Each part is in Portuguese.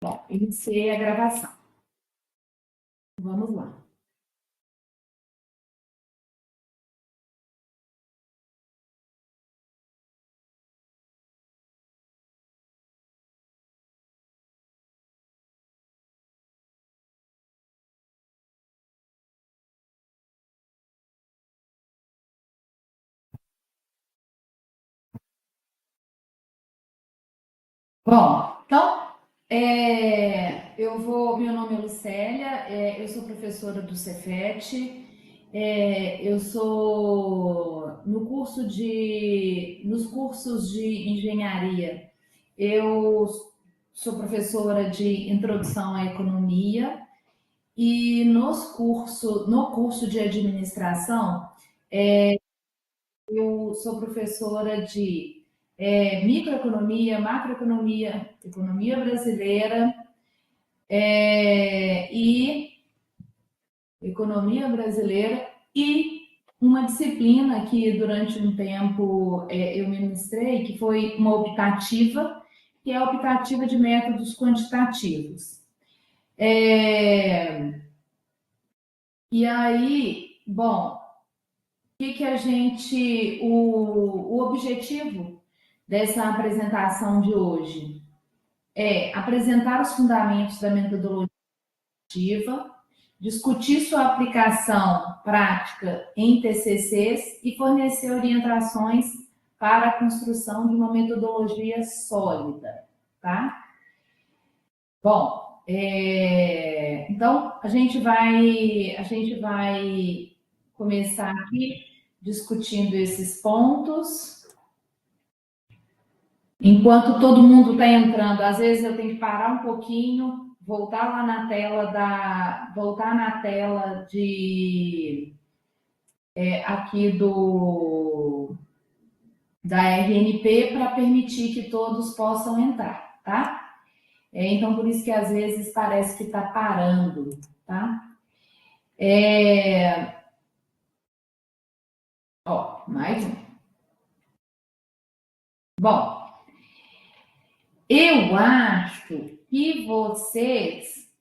Bom, iniciei a gravação. Vamos lá. Bom, então, meu nome é Lucélia, eu sou professora do Cefet, eu sou nos cursos de engenharia, eu sou professora de introdução à economia e no curso de administração, eu sou professora de microeconomia, macroeconomia, economia brasileira e economia brasileira e uma disciplina que durante um tempo eu ministrei, que foi uma optativa, que é a optativa de métodos quantitativos. E aí, bom, que a gente, o objetivo dessa apresentação de hoje é apresentar os fundamentos da metodologia ativa, discutir sua aplicação prática em TCCs e fornecer orientações para a construção de uma metodologia sólida, tá? Bom, então a gente vai começar aqui discutindo esses pontos. Enquanto todo mundo está entrando, às vezes eu tenho que parar um pouquinho, voltar lá na tela voltar na tela de aqui do da RNP para permitir que todos possam entrar, tá? Então por isso que às vezes parece que está parando, tá? Ó, mais um. Bom, eu acho que vocês.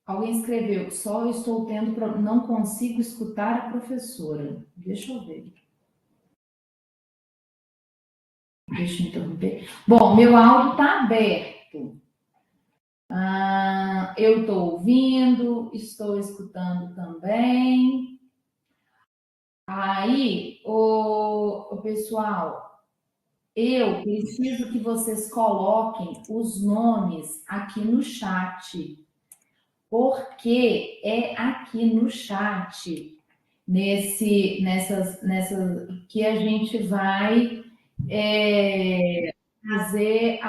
Alguém escreveu, só estou tendo, não consigo escutar a professora. Deixa eu ver. Deixa eu interromper. Bom, meu áudio está aberto. Eu estou ouvindo, estou escutando também. Aí, o pessoal, eu preciso que vocês coloquem os nomes aqui no chat, porque é aqui no chat, nessas que a gente vai fazer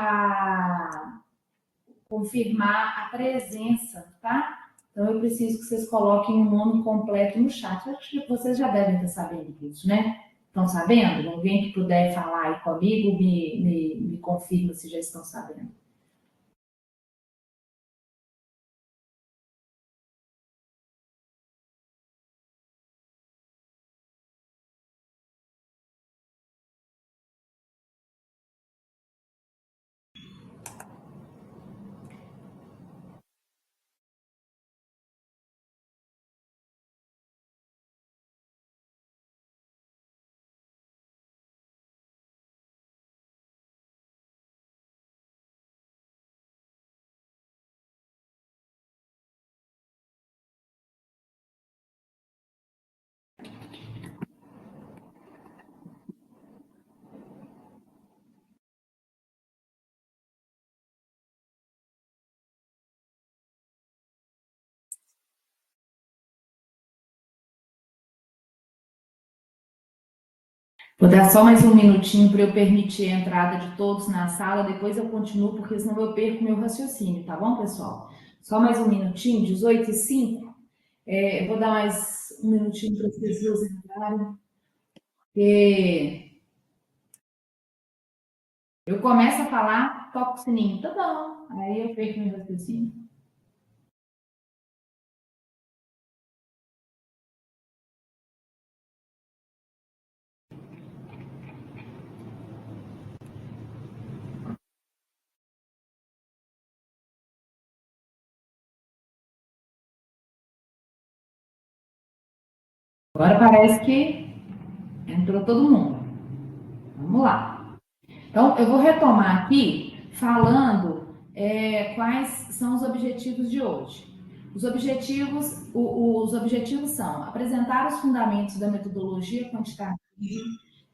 confirmar a presença, tá? Então eu preciso que vocês coloquem o nome completo no chat. Eu acho que vocês já devem estar sabendo disso, né? Estão sabendo? Alguém que puder falar aí comigo me confirma se já estão sabendo. Vou dar só mais um minutinho para eu permitir a entrada de todos na sala, depois eu continuo, porque senão eu perco meu raciocínio, tá bom, pessoal? Só mais um minutinho, 18h05. Eu vou dar mais um minutinho para as pessoas entrarem, porque eu começo a falar, toco o sininho, tá bom, aí eu perco meu raciocínio. Agora parece que entrou todo mundo. Vamos lá. Então, eu vou retomar aqui falando quais são os objetivos de hoje. Os objetivos são apresentar os fundamentos da metodologia quantitativa,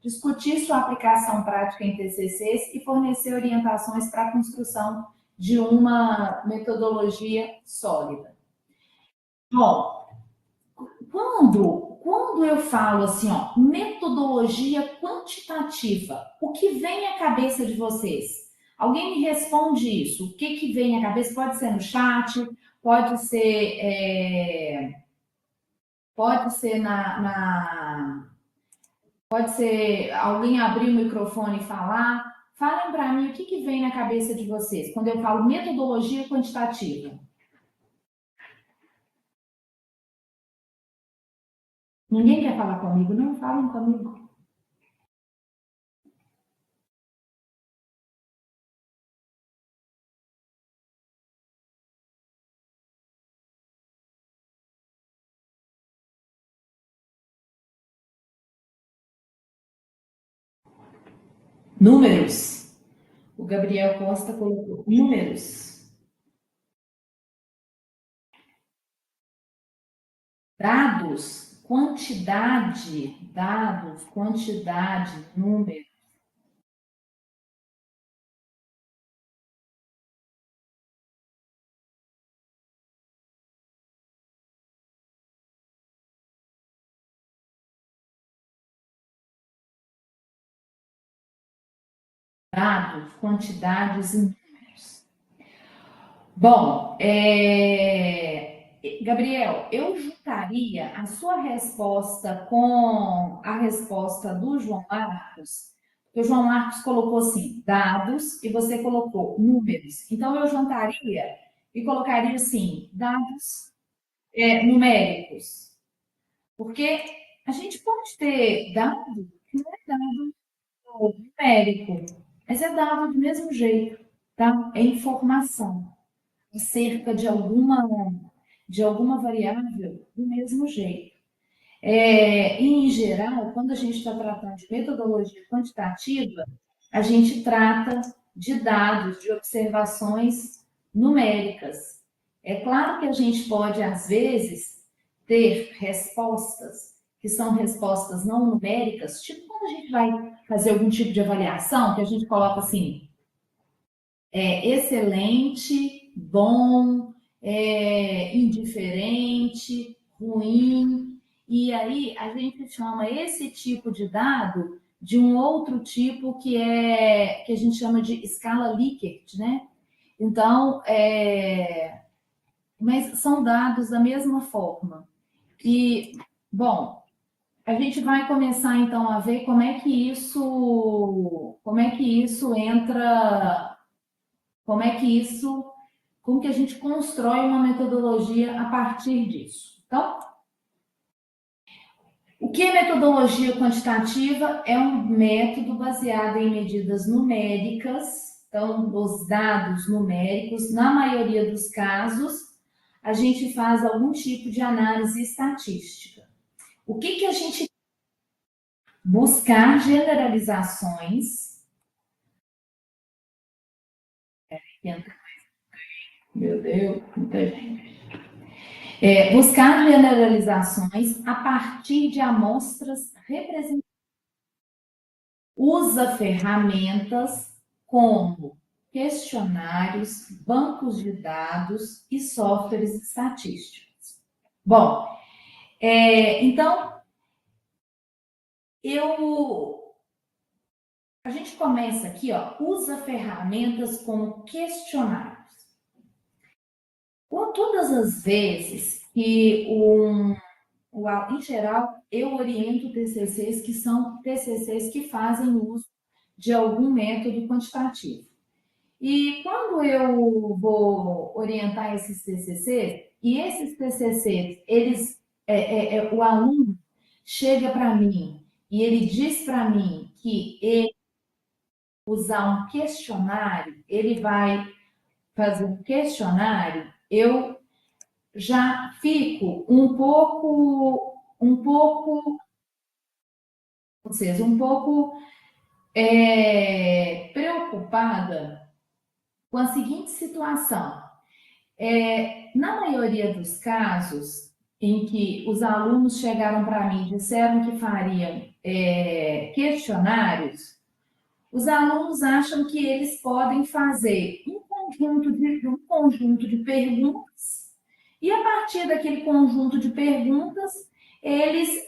discutir sua aplicação prática em TCCs e fornecer orientações para a construção de uma metodologia sólida. Bom, quando eu falo assim, ó, metodologia quantitativa, o que vem à cabeça de vocês? Alguém me responde isso. O que vem à cabeça? Pode ser no chat, pode ser, pode ser pode ser alguém abrir o microfone e falar. Falem para mim o que vem na cabeça de vocês quando eu falo metodologia quantitativa. Ninguém quer falar comigo? Não falem comigo. Números. O Gabriel Costa colocou números. Dados, quantidade, número. Dados, quantidades e números. Bom, Gabriel, eu juntaria a sua resposta com a resposta do João Marcos, porque o João Marcos colocou assim, dados, e você colocou números. Então, eu juntaria e colocaria assim, dados numéricos. Porque a gente pode ter dado que não é dado numérico, mas é dado do mesmo jeito, tá? É informação acerca de alguma variável do mesmo jeito. Em geral, quando a gente está tratando de metodologia quantitativa, a gente trata de dados, de observações numéricas. É claro que a gente pode, às vezes, ter respostas que são respostas não numéricas, tipo quando a gente vai fazer algum tipo de avaliação, que a gente coloca assim, excelente, bom, indiferente, ruim, e aí a gente chama esse tipo de dado de um outro tipo que a gente chama de escala Likert, né? Então, mas são dados da mesma forma. E, bom, a gente vai começar então a ver como é que isso entra, como que a gente constrói uma metodologia a partir disso. Então, o que é metodologia quantitativa? É um método baseado em medidas numéricas, então, os dados numéricos, na maioria dos casos, a gente faz algum tipo de análise estatística. O que a gente buscar generalizações. Meu Deus, muita gente. Buscar generalizações a partir de amostras representativas. Usa ferramentas como questionários, bancos de dados e softwares estatísticos. Bom, então, a gente começa aqui, ó, usa ferramentas como questionários. Todas as vezes que em geral, eu oriento TCCs que são TCCs que fazem uso de algum método quantitativo. E quando eu vou orientar esses TCCs, e esses TCCs, o aluno chega para mim e ele diz para mim que ele usar um questionário, ele vai fazer um questionário, eu já fico um pouco um pouco, vocês, um pouco preocupada com a seguinte situação. Na maioria dos casos em que os alunos chegaram para mim e disseram que fariam questionários, os alunos acham que eles podem fazer um conjunto de perguntas e a partir daquele conjunto de perguntas eles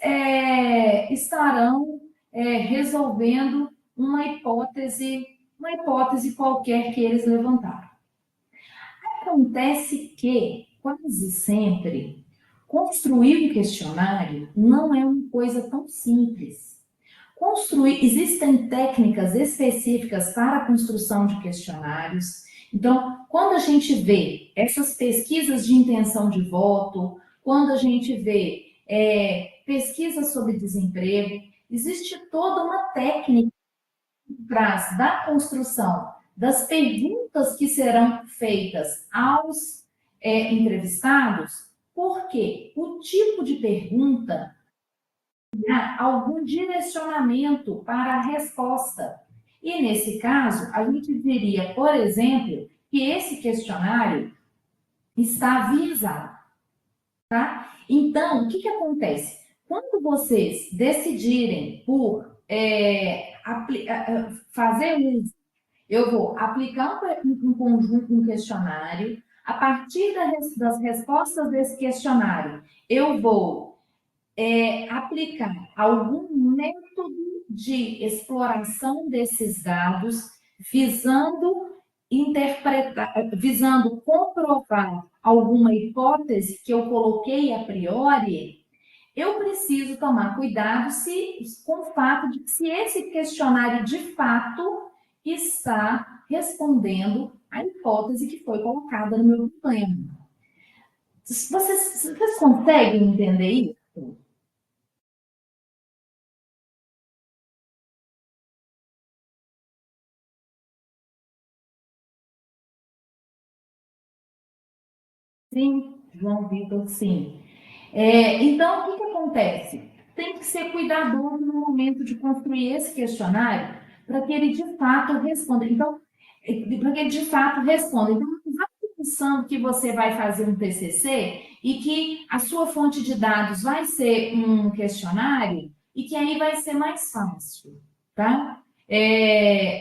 estarão resolvendo uma hipótese qualquer que eles levantaram. Acontece que, quase sempre, construir um questionário não é uma coisa tão simples. Existem técnicas específicas para a construção de questionários. Então, quando a gente vê essas pesquisas de intenção de voto, quando a gente vê pesquisas sobre desemprego, existe toda uma técnica trás da construção das perguntas que serão feitas aos entrevistados, porque o tipo de pergunta dá algum direcionamento para a resposta. E nesse caso, a gente diria, por exemplo, que esse questionário está avisado, tá? Então, o que acontece? Quando vocês decidirem por fazer uso, eu vou aplicar um conjunto, um questionário, a partir das respostas desse questionário, eu vou aplicar algum método de exploração desses dados, visando interpretar, visando comprovar alguma hipótese que eu coloquei a priori, eu preciso tomar cuidado com o fato de que se esse questionário de fato está respondendo à hipótese que foi colocada no meu problema. Vocês conseguem entender isso? Sim, João Vitor, sim. Então, o que acontece? Tem que ser cuidadoso no momento de construir esse questionário para que ele de fato responda. Então, para que ele de fato responda. Então, não vai pensando que você vai fazer um TCC e que a sua fonte de dados vai ser um questionário e que aí vai ser mais fácil, tá?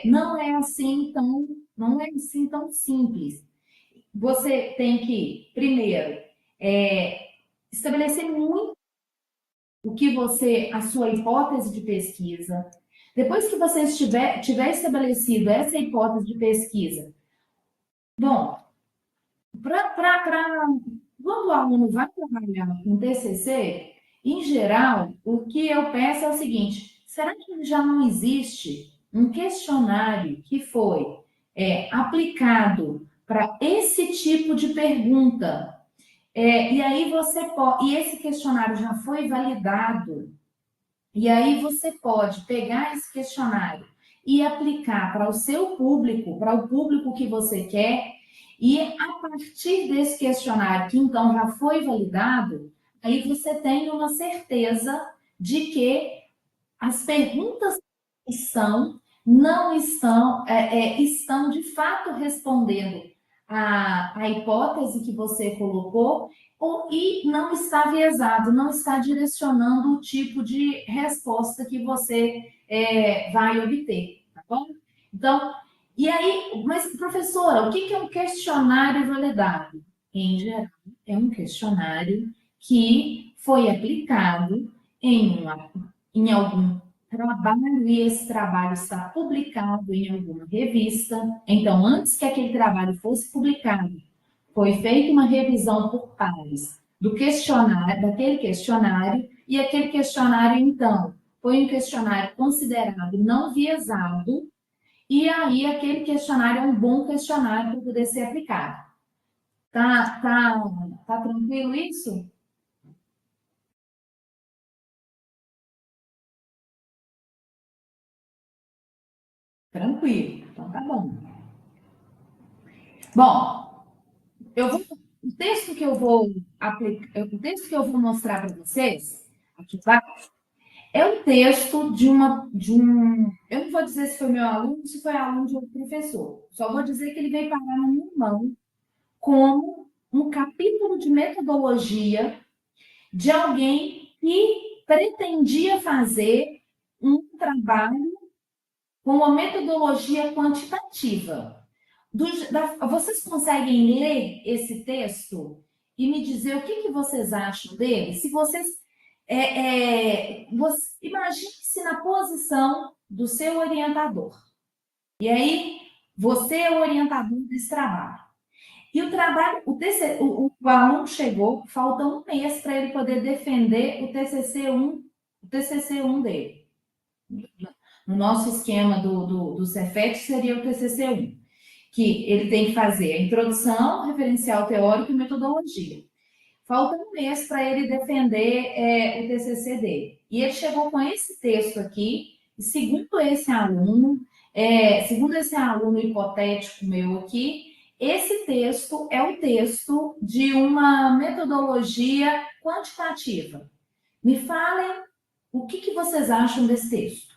Não é assim tão simples. Você tem que, primeiro, estabelecer muito a sua hipótese de pesquisa. Depois que você tiver estabelecido essa hipótese de pesquisa, bom, quando o aluno vai trabalhar com TCC, em geral, o que eu peço é o seguinte: será que já não existe um questionário que foi aplicado para esse tipo de pergunta? E aí e esse questionário já foi validado, e aí você pode pegar esse questionário e aplicar para o público que você quer, e a partir desse questionário, que então já foi validado, aí você tem uma certeza de que as perguntas que são, não estão, estão de fato respondendo a hipótese que você colocou, e não está viesado, não está direcionando o tipo de resposta que você vai obter, tá bom? Então, e aí, mas professora, o que é um questionário validado? Em geral, é um questionário que foi aplicado em algum trabalho e esse trabalho está publicado em alguma revista. Então, antes que aquele trabalho fosse publicado, foi feita uma revisão por pares do questionário, daquele questionário, e aquele questionário, então, foi um questionário considerado não viesado, e aí aquele questionário é um bom questionário para poder ser aplicado. Tá tranquilo isso? Tranquilo. Então tá bom. Bom, eu vou, o texto que eu vou aplicar, o texto que eu vou mostrar para vocês, aqui vai. É um texto de um. Eu não vou dizer se foi meu aluno, se foi aluno de outro professor. Só vou dizer que ele veio parar na minha mão como um capítulo de metodologia de alguém que pretendia fazer um trabalho com uma metodologia quantitativa. Vocês conseguem ler esse texto e me dizer o que vocês acham dele? Se vocês, imagine-se na posição do seu orientador. E aí, você é o orientador desse trabalho. E o trabalho, o aluno chegou, falta um mês para ele poder defender o TCC1 dele. No nosso esquema do Cefet, seria o TCC1, que ele tem que fazer a introdução, referencial teórico e metodologia. Falta um mês para ele defender o TCC dele. E ele chegou com esse texto aqui, e segundo esse aluno hipotético meu aqui, esse texto é o texto de uma metodologia quantitativa. Me falem o que vocês acham desse texto.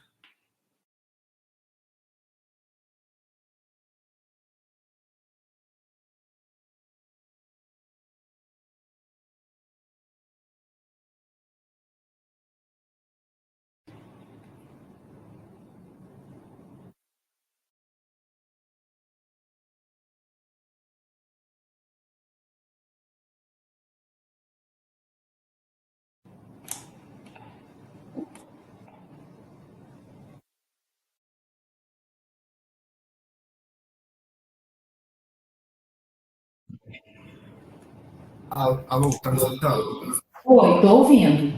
Alô, tá me escutando? Oi, estou ouvindo.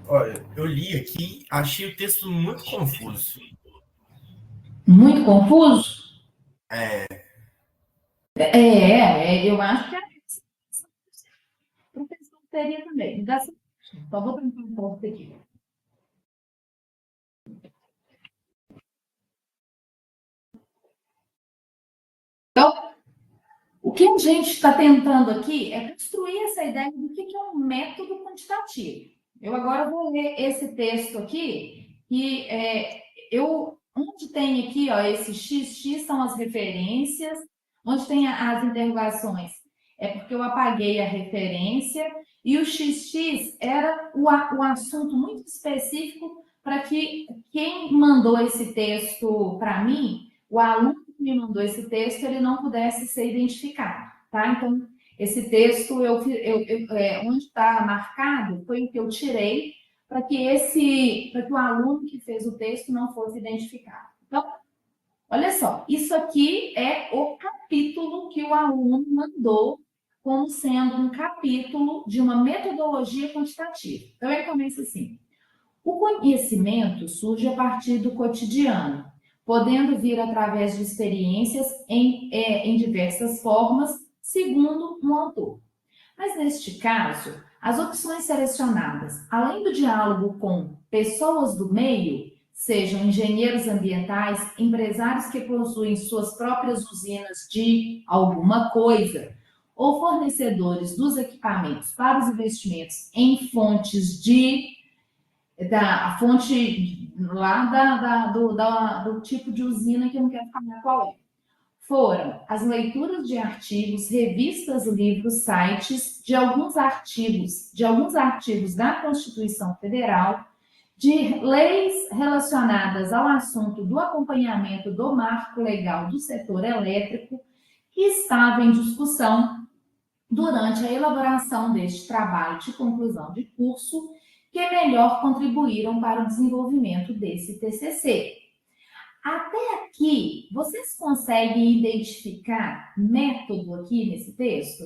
Olha, eu li aqui, achei o texto muito confuso. Muito confuso? É, Eu acho que o professor teria também. Me dá só. Só vou tentar um pouco aqui. Então, o que a gente está tentando aqui é construir essa ideia do que é um método quantitativo. Eu agora vou ler esse texto aqui, que onde tem aqui, ó, esse XX são as referências, onde tem as interrogações, é porque eu apaguei a referência, e o XX era o assunto muito específico para que quem mandou esse texto para mim, o aluno que me mandou esse texto, ele não pudesse ser identificado, tá? Então, esse texto, onde está marcado, foi o que eu tirei para que o aluno que fez o texto não fosse identificado. Então, olha só, isso aqui é o capítulo que o aluno mandou como sendo um capítulo de uma metodologia quantitativa. Então, ele começa assim: o conhecimento surge a partir do cotidiano, podendo vir através de experiências em diversas formas, segundo um autor. Mas, neste caso, as opções selecionadas, além do diálogo com pessoas do meio, sejam engenheiros ambientais, empresários que possuem suas próprias usinas de alguma coisa, ou fornecedores dos equipamentos para os investimentos em fontes da fonte lá do tipo de usina que eu não quero falar qual é. Foram as leituras de artigos, revistas, livros, sites, de alguns artigos da Constituição Federal, de leis relacionadas ao assunto do acompanhamento do marco legal do setor elétrico, que estava em discussão durante a elaboração deste trabalho de conclusão de curso, que melhor contribuíram para o desenvolvimento desse TCC. Até aqui, vocês conseguem identificar método aqui nesse texto?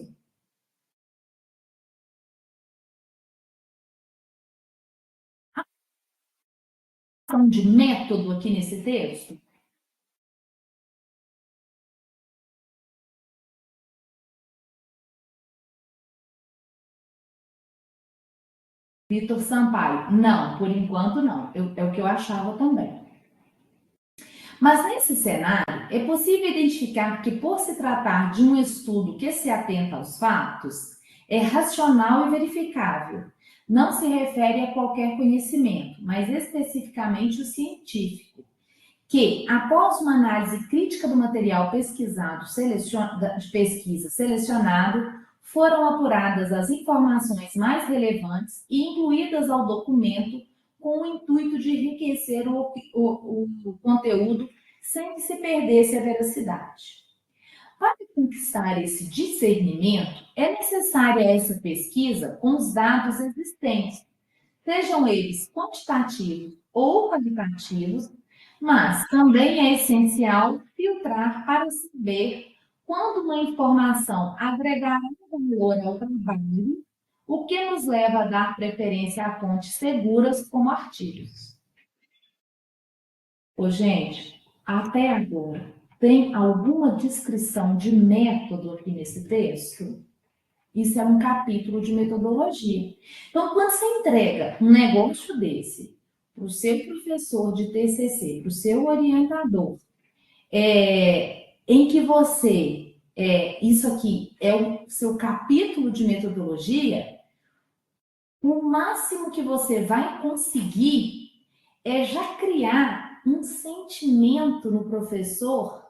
De método aqui nesse texto? Vitor Sampaio. Não, por enquanto não. É o que eu achava também. Mas nesse cenário, é possível identificar que, por se tratar de um estudo que se atenta aos fatos, é racional e verificável, não se refere a qualquer conhecimento, mas especificamente o científico, que, após uma análise crítica do material pesquisado, de pesquisa selecionado, foram apuradas as informações mais relevantes e incluídas ao documento com o intuito de enriquecer o conteúdo sem que se perdesse a veracidade. Para conquistar esse discernimento, é necessária essa pesquisa com os dados existentes, sejam eles quantitativos ou qualitativos, mas também é essencial filtrar para saber quando uma informação agregará valor ao trabalho, o que nos leva a dar preferência a fontes seguras como artigos. Ô, gente, até agora, tem alguma descrição de método aqui nesse texto? Isso é um capítulo de metodologia. Então, quando você entrega um negócio desse para o seu professor de TCC, para o seu orientador, em que você, isso aqui é o seu capítulo de metodologia, o máximo que você vai conseguir é já criar um sentimento no professor,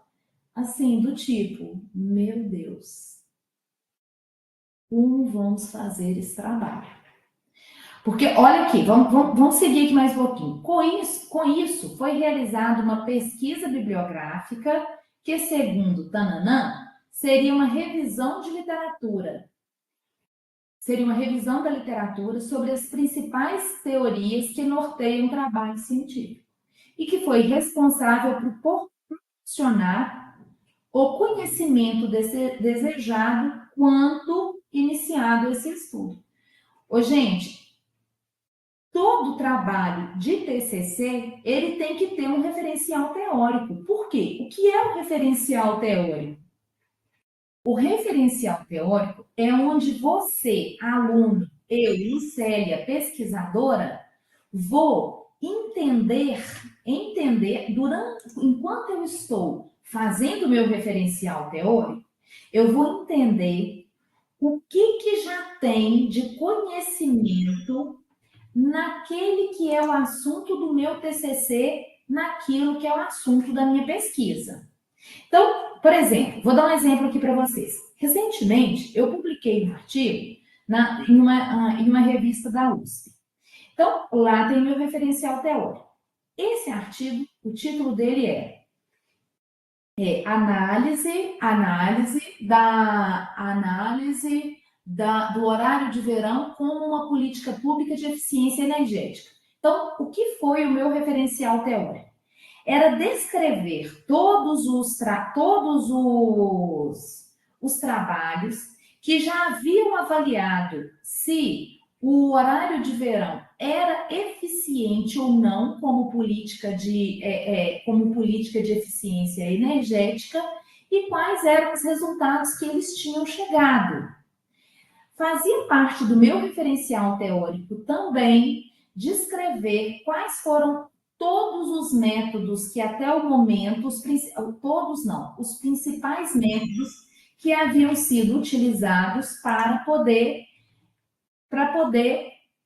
assim, do tipo, meu Deus, como vamos fazer esse trabalho? Porque, olha aqui, vamos seguir aqui mais um pouquinho. Com isso, foi realizada uma pesquisa bibliográfica que, segundo Tananã, seria uma revisão de literatura. Seria uma revisão da literatura sobre as principais teorias que norteiam o trabalho científico e que foi responsável por proporcionar o conhecimento desejado quando iniciado esse estudo. Ô, gente, todo trabalho de TCC, ele tem que ter um referencial teórico. Por quê? O que é um referencial teórico? O referencial teórico é onde você, aluno, eu, Lucélia, pesquisadora, vou entender enquanto eu estou fazendo o meu referencial teórico, eu vou entender o que já tem de conhecimento naquele que é o assunto do meu TCC, naquilo que é o assunto da minha pesquisa. Então, por exemplo, vou dar um exemplo aqui para vocês. Recentemente, eu publiquei um artigo em uma revista da USP. Então, lá tem meu referencial teórico. Esse artigo, o título dele análise do horário de verão como uma política pública de eficiência energética. Então, o que foi o meu referencial teórico? Era descrever todos os trabalhos que já haviam avaliado se o horário de verão era eficiente ou não como política de eficiência energética e quais eram os resultados que eles tinham chegado. Fazia parte do meu referencial teórico também descrever quais foram todos os métodos que até o momento, os principais métodos que haviam sido utilizados para poder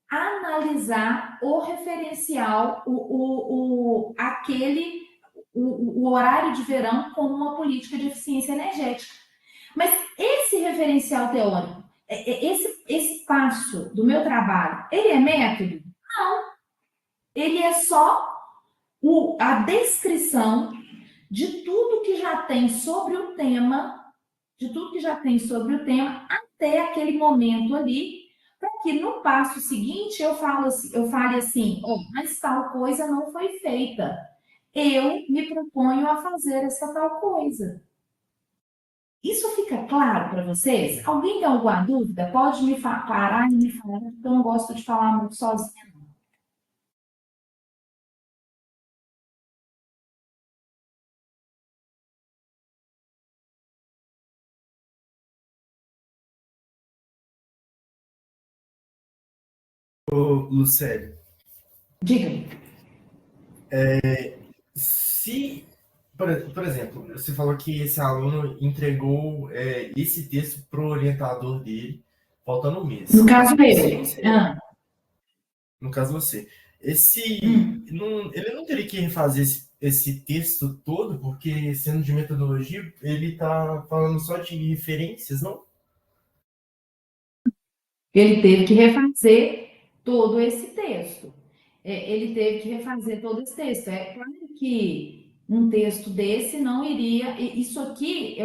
analisar o referencial, o horário de verão como uma política de eficiência energética. Mas esse referencial teórico, esse passo do meu trabalho, ele é método? Não. Ele é só a descrição de tudo que já tem sobre o tema, até aquele momento ali, para que no passo seguinte eu fale assim, mas tal coisa não foi feita. Eu me proponho a fazer essa tal coisa. Isso fica claro para vocês? Alguém tem alguma dúvida? Pode me parar e me falar, porque eu não gosto de falar muito sozinha. Ô, Lucélia, Diga-me. se, por exemplo, você falou que esse aluno entregou esse texto para o orientador dele, faltando um mês. No caso dele. no caso você, ele não teria que refazer esse texto todo, porque sendo de metodologia, ele está falando só de referências, não? Ele teve que refazer todo esse texto. Ele teve que refazer todo esse texto. É claro que um texto desse não iria. Isso aqui,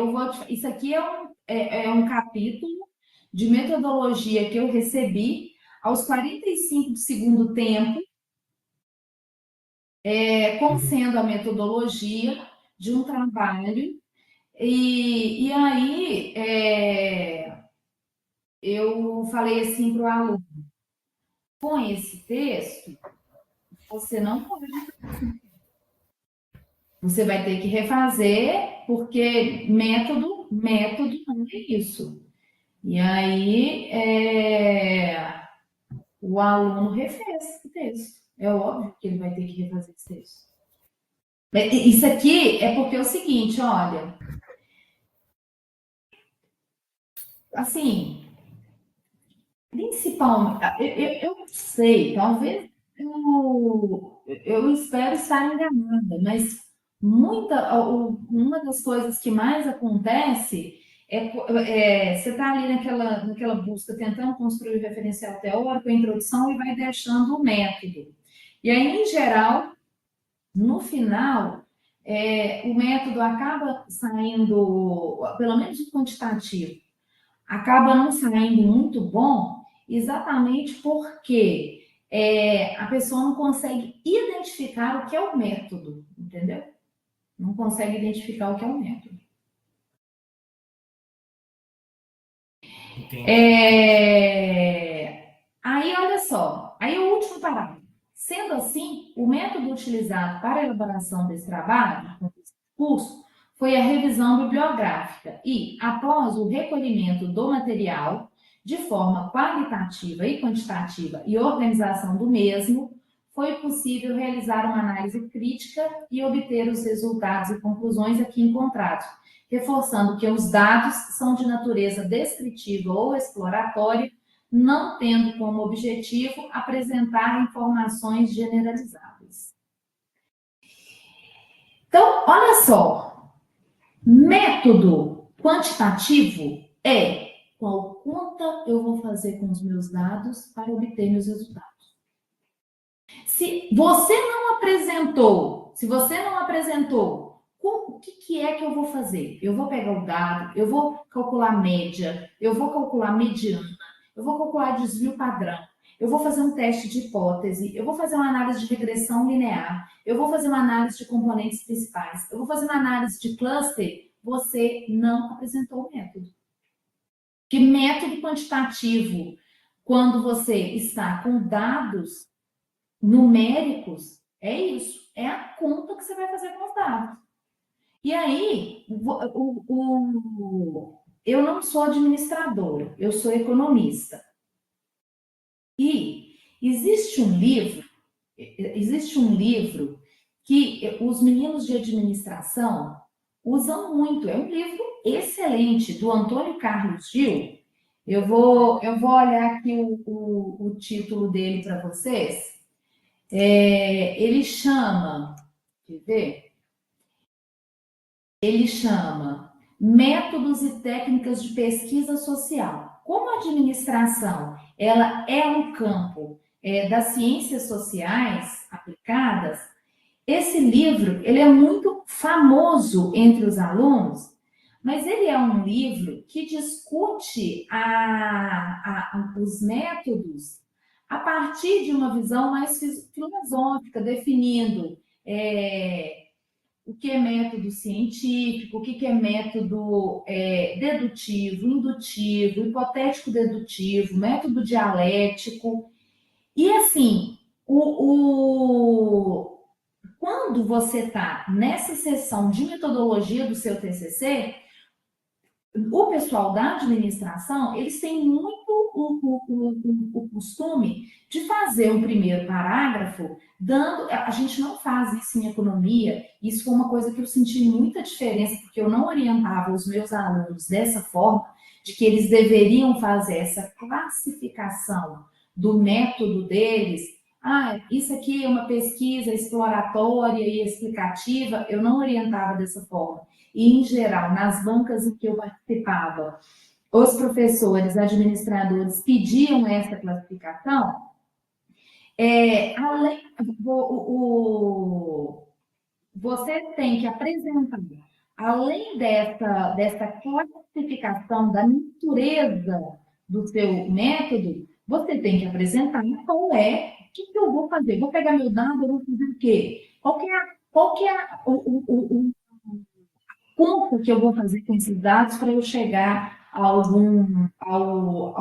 isso aqui é um capítulo de metodologia que eu recebi aos 45 do segundo tempo, como Uhum. sendo a metodologia de um trabalho. E aí eu falei assim para o aluno: com esse texto, você não pode. Você vai ter que refazer, porque método não é isso. E aí o aluno refez o texto. É óbvio que ele vai ter que refazer esse texto. Isso aqui é porque é o seguinte, olha, assim, principalmente, eu sei, talvez eu espero estar enganada, mas uma das coisas que mais acontece você está ali naquela busca, tentando construir o referencial teórico, a introdução, e vai deixando o método. E aí, em geral, no final, o método acaba saindo, pelo menos o quantitativo, acaba não saindo muito bom, exatamente porque a pessoa não consegue identificar o que é o método, entendeu? Não consegue identificar o que é o método. Entendi. Aí, olha só, aí o último parágrafo. Sendo assim, o método utilizado para a elaboração desse trabalho, desse curso, foi a revisão bibliográfica e, após o recolhimento do material, de forma qualitativa e quantitativa e organização do mesmo, foi possível realizar uma análise crítica e obter os resultados e conclusões aqui encontrados, reforçando que os dados são de natureza descritiva ou exploratória, não tendo como objetivo apresentar informações generalizáveis. Então, olha só, método quantitativo é qual conta eu vou fazer com os meus dados para obter meus resultados. Se você não apresentou o que é que eu vou fazer? Eu vou pegar o dado, eu vou calcular média, eu vou calcular mediana, eu vou calcular desvio padrão, eu vou fazer um teste de hipótese, eu vou fazer uma análise de regressão linear, eu vou fazer uma análise de componentes principais, eu vou fazer uma análise de cluster. Você não apresentou o método. Que método quantitativo, quando você está com dados numéricos, é isso. É a conta que você vai fazer com os dados. E aí, eu não sou administradora, eu sou economista. E existe um livro que os meninos de administração usam muito. É um livro excelente, do Antônio Carlos Gil. Eu vou olhar aqui o título dele para vocês. Ele chama, quer ver? Ele chama Métodos e Técnicas de Pesquisa Social. Como a administração ela é um campo das ciências sociais aplicadas, esse livro ele é muito famoso entre os alunos, mas ele é um livro que discute os métodos a partir de uma visão mais filosófica, definindo o que é método científico, o que é método dedutivo, indutivo, hipotético dedutivo, método dialético. E assim, quando você está nessa sessão de metodologia do seu TCC, o pessoal da administração, eles têm muito o costume de fazer um primeiro parágrafo, a gente não faz isso em economia, isso foi uma coisa que eu senti muita diferença, porque eu não orientava os meus alunos dessa forma, de que eles deveriam fazer essa classificação do método deles isso aqui é uma pesquisa exploratória e explicativa, eu não orientava dessa forma. E, em geral, nas bancas em que eu participava, os professores, administradores pediam essa classificação, além, você tem que apresentar, além dessa classificação da natureza do seu método, você tem que apresentar o que eu vou fazer? Vou pegar meu dado, eu vou fazer o quê? Qual que é o conta que eu vou fazer com esses dados para eu chegar ao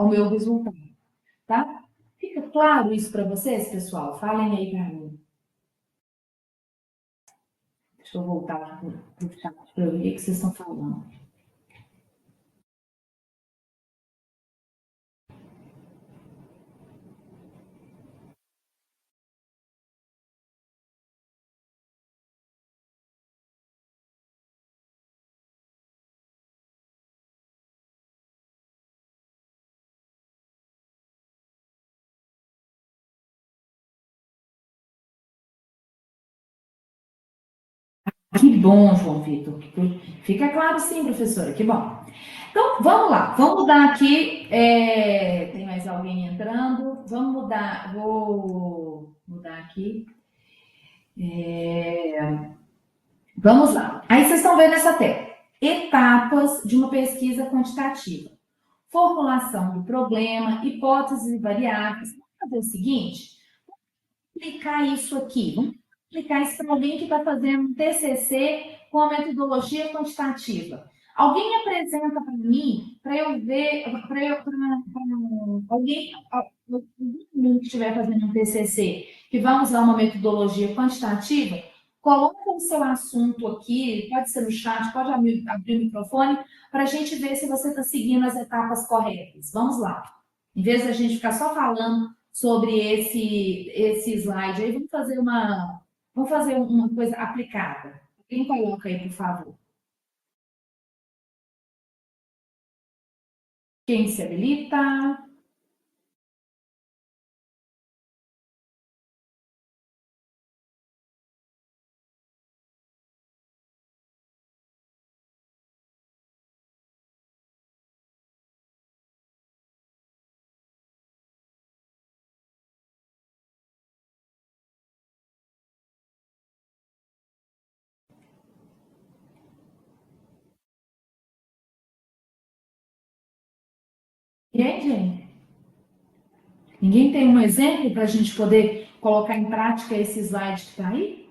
meu resultado, tá? Fica claro isso para vocês, pessoal? Falem aí para mim. Deixa eu voltar aqui para o chat para eu ver o que vocês estão falando. Que bom, João Vitor. Fica claro sim, professora, que bom. Então, vamos lá, vamos mudar aqui. Tem mais alguém entrando? Vamos mudar, vou mudar aqui. Vamos lá. Aí vocês estão vendo essa tela. Etapas de uma pesquisa quantitativa. Formulação do problema, hipóteses e variáveis. Vamos fazer o seguinte, aplicar isso aqui. Vamos aplicar isso para alguém que está fazendo um TCC com a metodologia quantitativa. Alguém apresenta para mim, para eu ver, alguém que estiver fazendo um TCC que vai usar uma metodologia quantitativa, coloca o seu assunto aqui, pode ser no chat, pode abrir o microfone, para a gente ver se você está seguindo as etapas corretas. Vamos lá. Em vez de a gente ficar só falando sobre esse slide aí, vamos fazer uma coisa aplicada. Quem coloca aí, por favor? Quem se habilita? Gente? Ninguém tem um exemplo para a gente poder colocar em prática esse slide que está aí?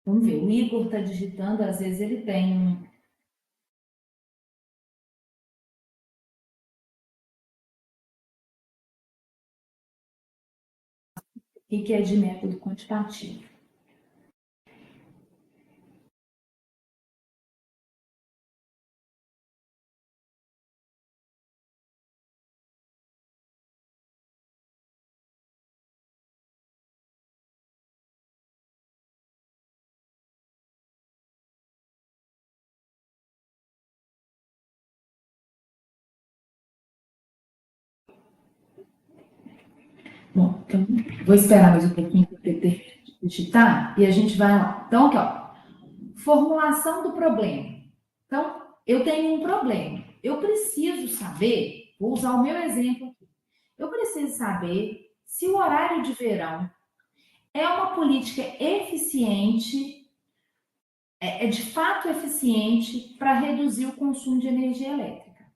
Vamos ver, o Igor está digitando, às vezes ele tem um. O que é de método quantitativo? Bom, então, vou esperar mais um pouquinho para o PT digitar e a gente vai lá. Então, aqui, ó. Formulação do problema. Então, eu tenho um problema. Eu preciso saber, vou usar o meu exemplo aqui. Eu preciso saber se o horário de verão é uma política eficiente, é de fato eficiente para reduzir o consumo de energia elétrica,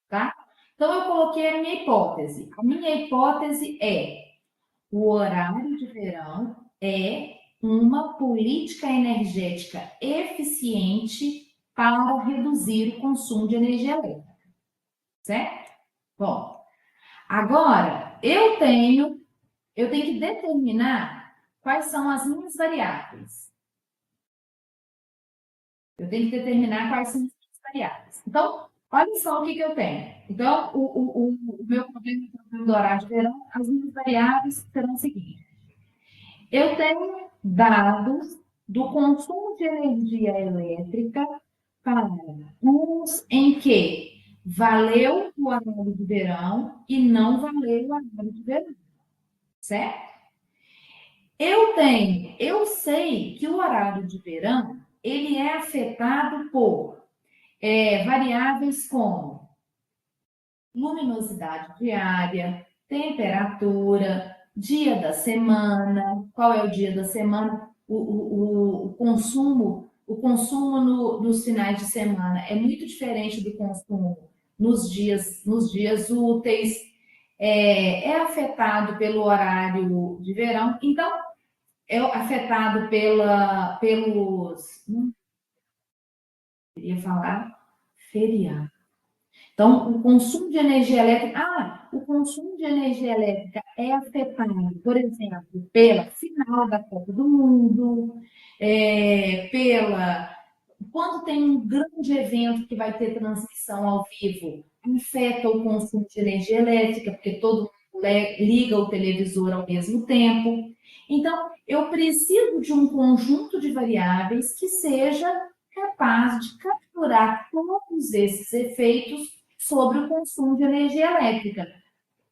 tá? Então, eu coloquei a minha hipótese. A minha hipótese é: o horário de verão é uma política energética eficiente para reduzir o consumo de energia elétrica, certo? Bom, agora eu tenho que determinar quais são as minhas variáveis. Eu tenho que determinar quais são as minhas variáveis. Então, olha só o que eu tenho. Então, o meu problema do horário de verão, as minhas variáveis serão as seguintes. Eu tenho dados do consumo de energia elétrica para anos em que valeu o horário de verão e não valeu o horário de verão, certo? Eu sei que o horário de verão ele é afetado por variáveis como luminosidade diária, temperatura, dia da semana, qual é o dia da semana, o consumo nos finais de semana é muito diferente do consumo nos dias úteis, é afetado pelo horário de verão, então é afetado não queria falar feriado. Então, o consumo de energia elétrica. O consumo de energia elétrica é afetado, por exemplo, pela final da Copa do Mundo, quando tem um grande evento que vai ter transmissão ao vivo, afeta o consumo de energia elétrica, porque todo mundo liga o televisor ao mesmo tempo. Então, eu preciso de um conjunto de variáveis que seja capaz de capturar todos esses efeitos sobre o consumo de energia elétrica.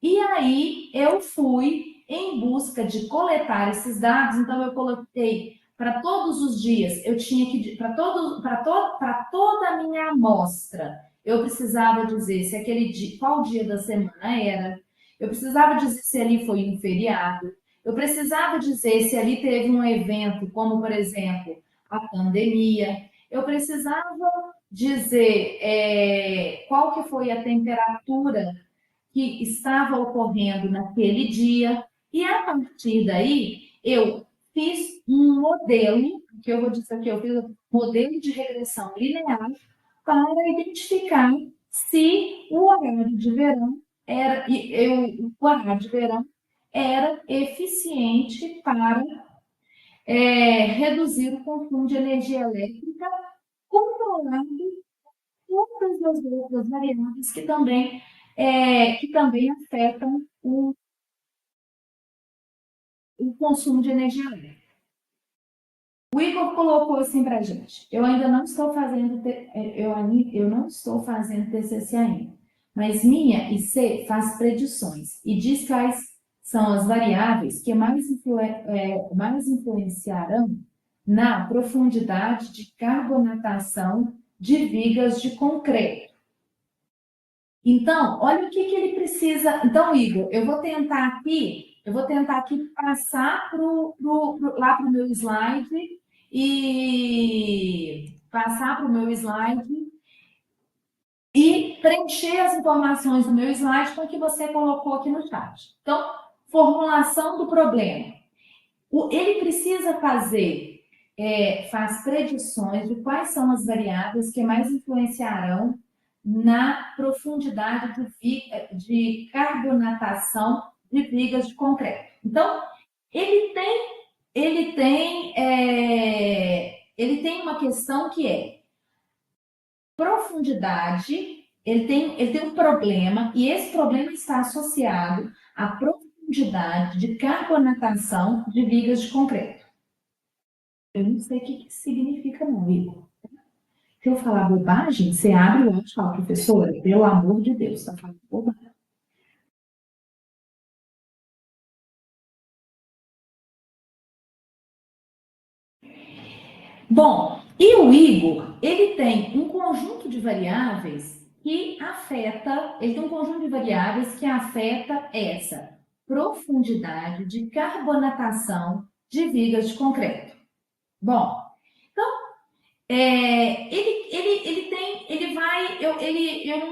E aí eu fui em busca de coletar esses dados, então eu coloquei para todos os dias, eu tinha que, para toda a minha amostra, eu precisava dizer se aquele dia, qual dia da semana era, eu precisava dizer se ali foi um feriado, eu precisava dizer se ali teve um evento, como por exemplo, a pandemia, eu precisava dizer qual que foi a temperatura que estava ocorrendo naquele dia, e a partir daí eu fiz um modelo, que eu vou dizer que eu fiz um modelo de regressão linear para identificar se o horário de verão o horário de verão era eficiente para reduzir o consumo de energia elétrica, controlando todas as outras variáveis que também afetam o consumo de energia elétrica. O Igor colocou assim para a gente: eu ainda não estou fazendo, eu não estou fazendo TCC ainda, mas minha IC faz predições e diz quais são as variáveis que mais influenciarão na profundidade de carbonatação de vigas de concreto. Então, olha o que ele precisa. Então, Igor, eu vou tentar aqui passar lá para o meu slide e preencher as informações do meu slide com o que você colocou aqui no chat. Então, formulação do problema. Ele precisa faz predições de quais são as variáveis que mais influenciarão na profundidade de carbonatação de vigas de concreto. Então, ele tem uma questão que é profundidade, ele tem um problema, e esse problema está associado à profundidade de carbonatação de vigas de concreto. Eu não sei o que significa, não, Igor. Se eu falar bobagem, você abre o áudio e fala: professora, pelo amor de Deus, está falando bobagem. Bom, e o Igor, ele tem um conjunto de variáveis que afeta essa profundidade de carbonatação de vigas de concreto. Bom, então,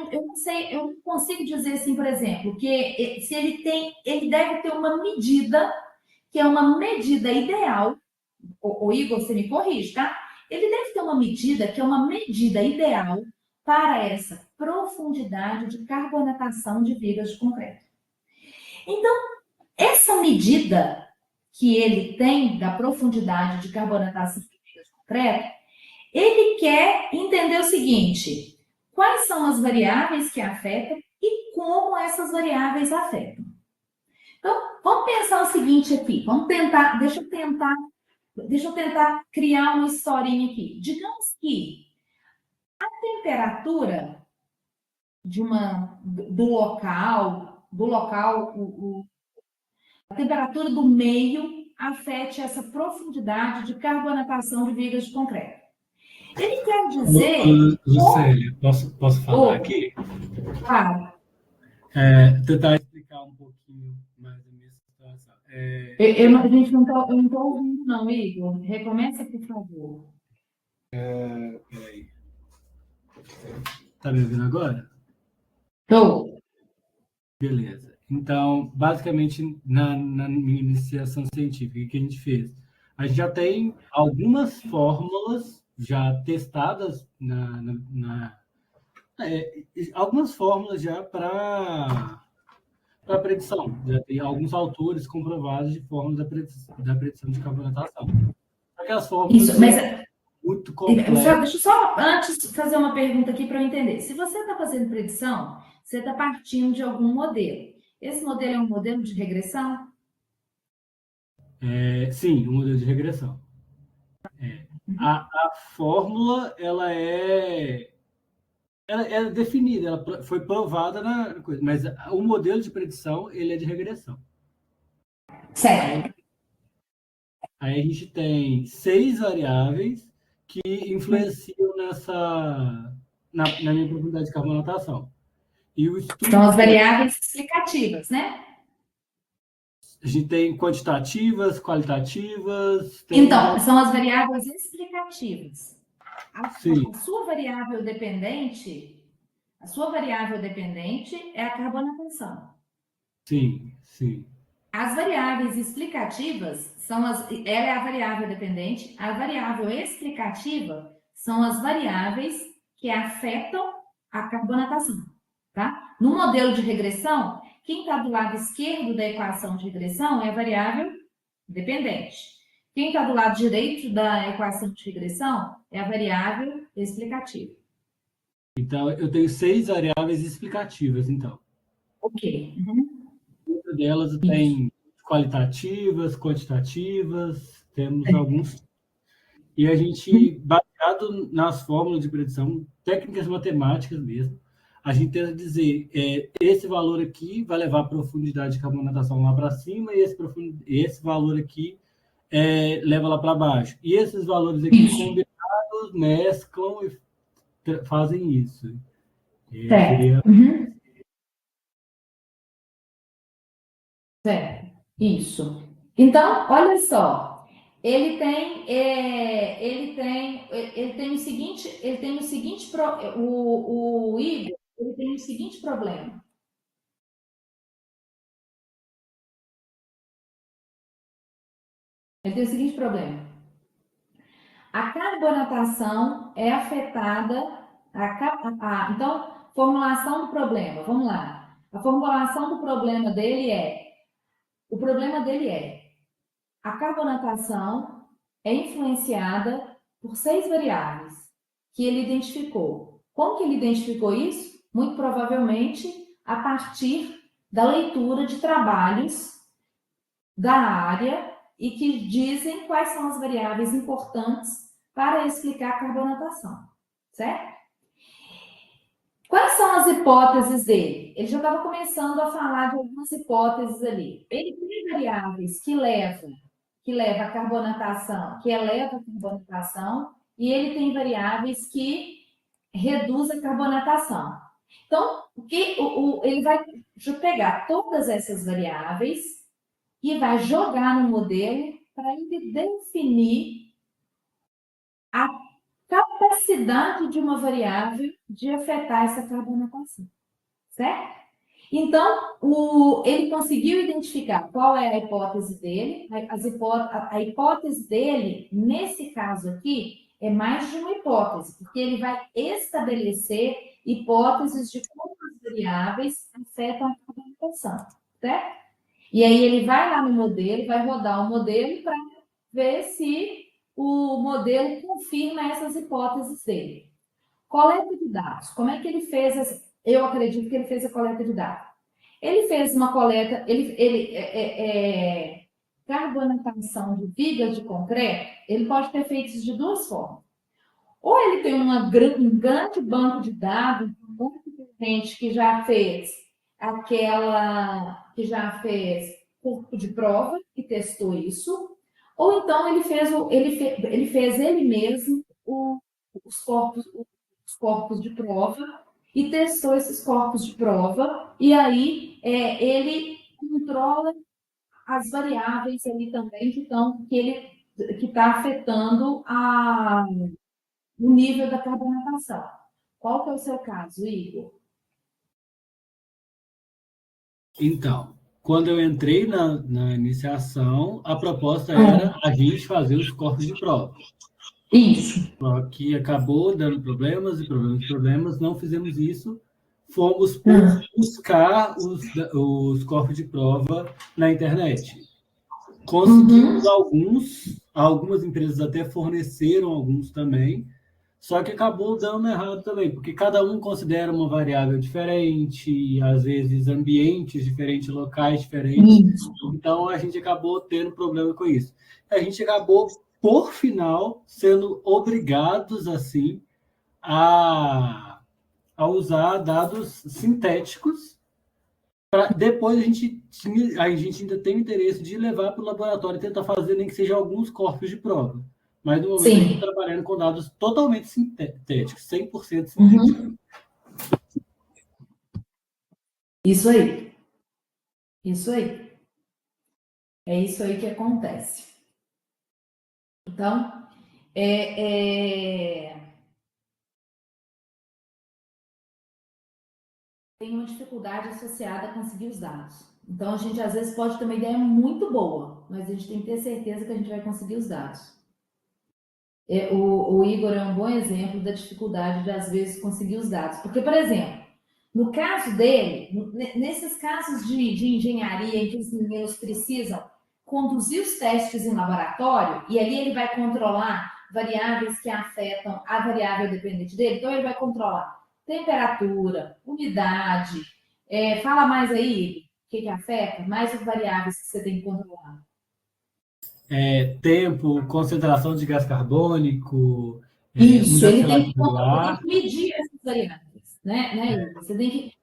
eu não sei, eu não consigo dizer assim, por exemplo, que se ele deve ter uma medida, que é uma medida ideal. O Igor, você me corrige, tá? Ele deve ter uma medida que é uma medida ideal para essa profundidade de carbonatação de vigas de concreto. Então, essa medida que ele tem da profundidade de carbonatação de vigas de concreto, ele quer entender o seguinte: quais são as variáveis que afetam e como essas variáveis afetam. Então, vamos pensar o seguinte aqui. Deixa eu tentar Deixa eu tentar criar uma historinha aqui. Digamos que a temperatura do local, a temperatura do meio afete essa profundidade de carbonatação de vigas de concreto. Ele quer dizer... Lucélia, posso falar aqui? Claro. Tentar explicar um pouquinho mais a minha situação. Eu não estou ouvindo, não, Igor. Recomeça, por favor. Peraí. Tá me ouvindo agora? Estou. Beleza. Então, basicamente, na minha iniciação científica, o que a gente fez? A gente já tem algumas fórmulas já testadas algumas fórmulas já para predição. Já tem alguns autores comprovados de fórmulas da predição de carbonatação. Aquelas fórmulas Isso, mas muito complexas. deixa eu só antes fazer uma pergunta aqui para eu entender. Se você está fazendo predição, você está partindo de algum modelo. Esse modelo é um modelo de regressão? Sim, um modelo de regressão. A fórmula ela é definida, ela foi provada na coisa, mas o modelo de predição ele é de regressão. Certo. Aí a gente tem 6 variáveis que influenciam na minha profundidade de carbonatação. E o estudo São as variáveis explicativas, né? A gente tem quantitativas, qualitativas. Então, são as variáveis explicativas. Sim. A sua variável dependente é a carbonatação. Sim, sim. As variáveis explicativas ela é a variável dependente, a variável explicativa são as variáveis que afetam a carbonatação, tá? No modelo de regressão, quem está do lado esquerdo da equação de regressão é a variável dependente. Quem está do lado direito da equação de regressão é a variável explicativa. Então, eu tenho 6 variáveis explicativas, então. Ok. Dentro delas tem qualitativas, quantitativas, temos alguns. E a gente, baseado nas fórmulas de predição, técnicas matemáticas mesmo, a gente tenta dizer, esse valor aqui vai levar a profundidade de carbonatação lá para cima e esse valor aqui leva lá para baixo. E esses valores aqui combinados mesclam e fazem isso. Certo. Certo. Isso. Então, olha só. Ele tem o seguinte, o Igor, ele tem o seguinte problema. Ele tem o seguinte problema. A carbonatação é afetada. Então, formulação do problema. Vamos lá. A formulação do problema dele o problema dele a carbonatação é influenciada por 6 variáveis que ele identificou. Como que ele identificou isso? Muito provavelmente a partir da leitura de trabalhos da área e que dizem quais são as variáveis importantes para explicar a carbonatação, certo? Quais são as hipóteses dele? Ele já estava começando a falar de algumas hipóteses ali. Ele tem variáveis que levam a carbonatação, que eleva a carbonatação, e ele tem variáveis que reduzem a carbonatação. Então, ele vai pegar todas essas variáveis e vai jogar no modelo para ele definir a capacidade de uma variável de afetar essa carbonatação, certo? Então, ele conseguiu identificar qual é a hipótese dele. A hipótese dele, nesse caso aqui, é mais de uma hipótese, porque ele vai estabelecer hipóteses de como as variáveis afetam a carbonatação, certo? E aí ele vai lá no modelo, vai rodar o modelo para ver se o modelo confirma essas hipóteses dele. Coleta de dados. Como é que ele fez? Eu acredito que ele fez a coleta de dados. Ele fez uma coleta, carbonatação de vigas de concreto, ele pode ter feito isso de duas formas. Ou ele tem um grande banco de dados, um monte de gente que já fez corpo de prova e testou isso, ou então ele fez ele mesmo os corpos de prova e testou esses corpos de prova, e aí ele controla as variáveis ali também que está afetando o nível da carbonatação. Qual que é o seu caso, Igor? Então, quando eu entrei na iniciação, a proposta era a gente fazer os corpos de prova. Isso. Só que acabou dando problemas, não fizemos isso. Fomos buscar os corpos de prova na internet. Conseguimos algumas empresas até forneceram alguns também, só que acabou dando errado também, porque cada um considera uma variável diferente, às vezes ambientes diferentes, locais diferentes. Então a gente acabou tendo problema com isso. A gente acabou, por final, sendo obrigados assim a usar dados sintéticos. Depois a gente ainda tem o interesse de levar para o laboratório e tentar fazer nem que seja alguns corpos de prova. Mas no momento a gente está trabalhando com dados totalmente sintéticos, 100% sintéticos. Isso aí. Isso aí. É isso aí que acontece. Então, tem uma dificuldade associada a conseguir os dados. Então, a gente às vezes pode ter uma ideia muito boa, mas a gente tem que ter certeza que a gente vai conseguir os dados. O Igor é um bom exemplo da dificuldade de, às vezes, conseguir os dados. Porque, por exemplo, no caso dele, nesses casos de engenharia em que os meninos precisam conduzir os testes em laboratório, e ali ele vai controlar variáveis que afetam a variável dependente dele, então ele vai controlar temperatura, umidade, fala mais aí, o que afeta, mais as variáveis que você tem que controlar. Tempo, concentração de gás carbônico, Isso, ele tem que celular. medir essas variáveis, né?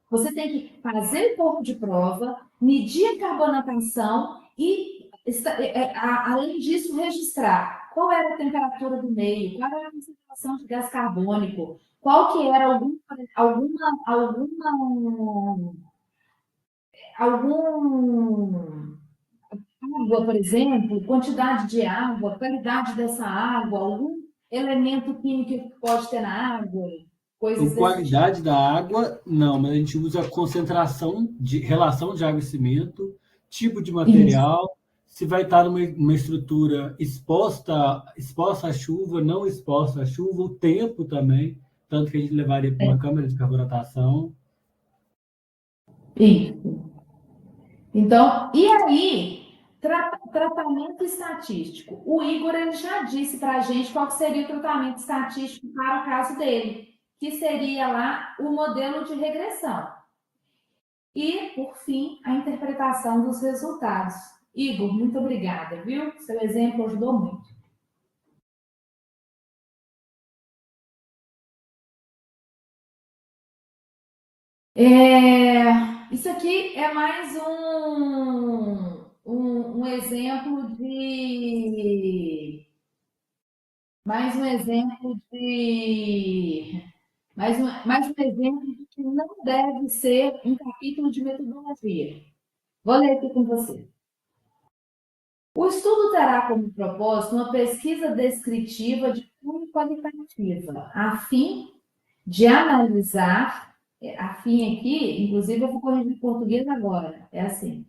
Você tem que fazer o corpo de prova, medir a carbonatação e, além disso, registrar qual era a temperatura do meio, qual era a concentração de gás carbônico, qual que era algum água, por exemplo, quantidade de água, qualidade dessa água, algum elemento químico que pode ter na água, coisas A qualidade da água, não, mas a gente usa a concentração de relação de água e cimento, tipo de material, se vai estar numa estrutura exposta à chuva, não exposta à chuva, o tempo também, tanto que a gente levaria para uma câmara de carbonatação. Isso. Então, e aí, tratamento estatístico. O Igor ele já disse para a gente qual seria o tratamento estatístico para o caso dele, que seria lá o modelo de regressão. E, por fim, a interpretação dos resultados. Igor, muito obrigada, viu? Seu exemplo ajudou muito. Isso aqui é mais um exemplo de. Mais um exemplo de. Mais um exemplo de que não deve ser um capítulo de metodologia. Vou ler aqui com você. O estudo terá como propósito uma pesquisa descritiva de cunho qualitativa, a fim de analisar, a fim aqui, inclusive eu vou corrigir em português agora, é assim,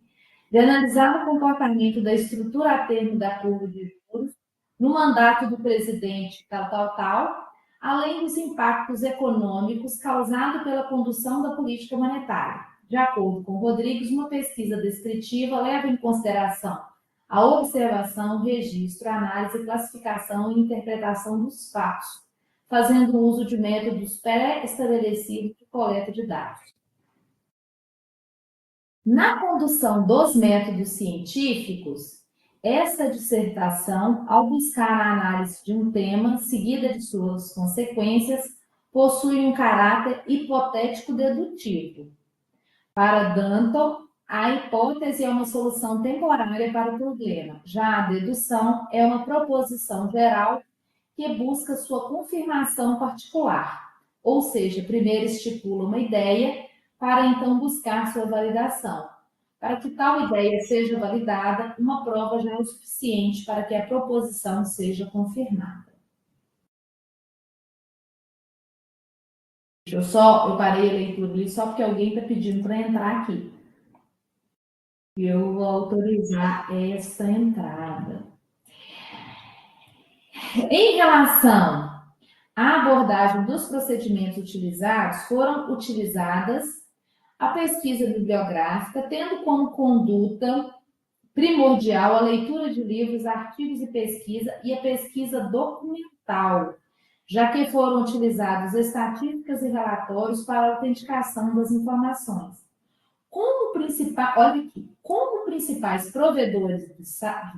de analisar o comportamento da estrutura a termo da curva de juros no mandato do presidente tal, além dos impactos econômicos causados pela condução da política monetária. De acordo com Rodrigues, uma pesquisa descritiva leva em consideração a observação, registro, análise, classificação e interpretação dos fatos, fazendo uso de métodos pré-estabelecidos de coleta de dados. Na condução dos métodos científicos, essa dissertação, ao buscar a análise de um tema, seguida de suas consequências, possui um caráter hipotético-dedutivo. Para Danton, a hipótese é uma solução temporária para o problema, já a dedução é uma proposição geral que busca sua confirmação particular, ou seja, primeiro estipula uma ideia para então buscar sua validação. Para que tal ideia seja validada, uma prova já é o suficiente para que a proposição seja confirmada. Eu parei a leitura ali só porque alguém está pedindo para entrar aqui. E eu vou autorizar essa entrada. Em relação à abordagem dos procedimentos utilizados, foram utilizadas a pesquisa bibliográfica, tendo como conduta primordial a leitura de livros, artigos e pesquisa e a pesquisa documental, já que foram utilizadas estatísticas e relatórios para a autenticação das informações. Como principais provedores de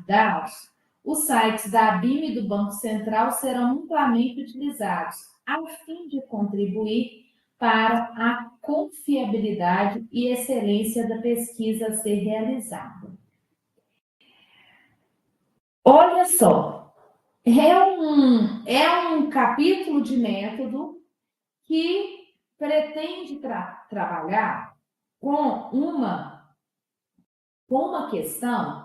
dados, os sites da ABIM e do Banco Central serão amplamente utilizados, a fim de contribuir para a confiabilidade e excelência da pesquisa a ser realizada. Olha só, é um capítulo de método que pretende trabalhar com uma questão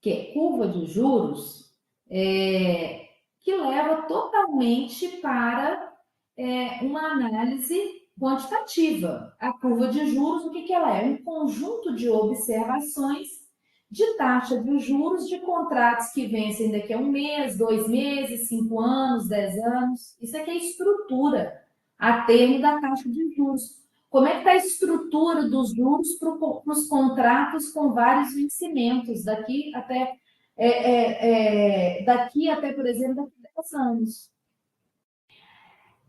que é curva de juros, que leva totalmente para uma análise quantitativa. A curva de juros, o que ela é? Um conjunto de observações de taxa de juros de contratos que vencem daqui a 1 mês, 2 meses, 5 anos, 10 anos. Isso aqui é a estrutura a termo da taxa de juros. Como é que está a estrutura dos juros para os contratos com vários vencimentos daqui até, por exemplo, daqui a 10 anos?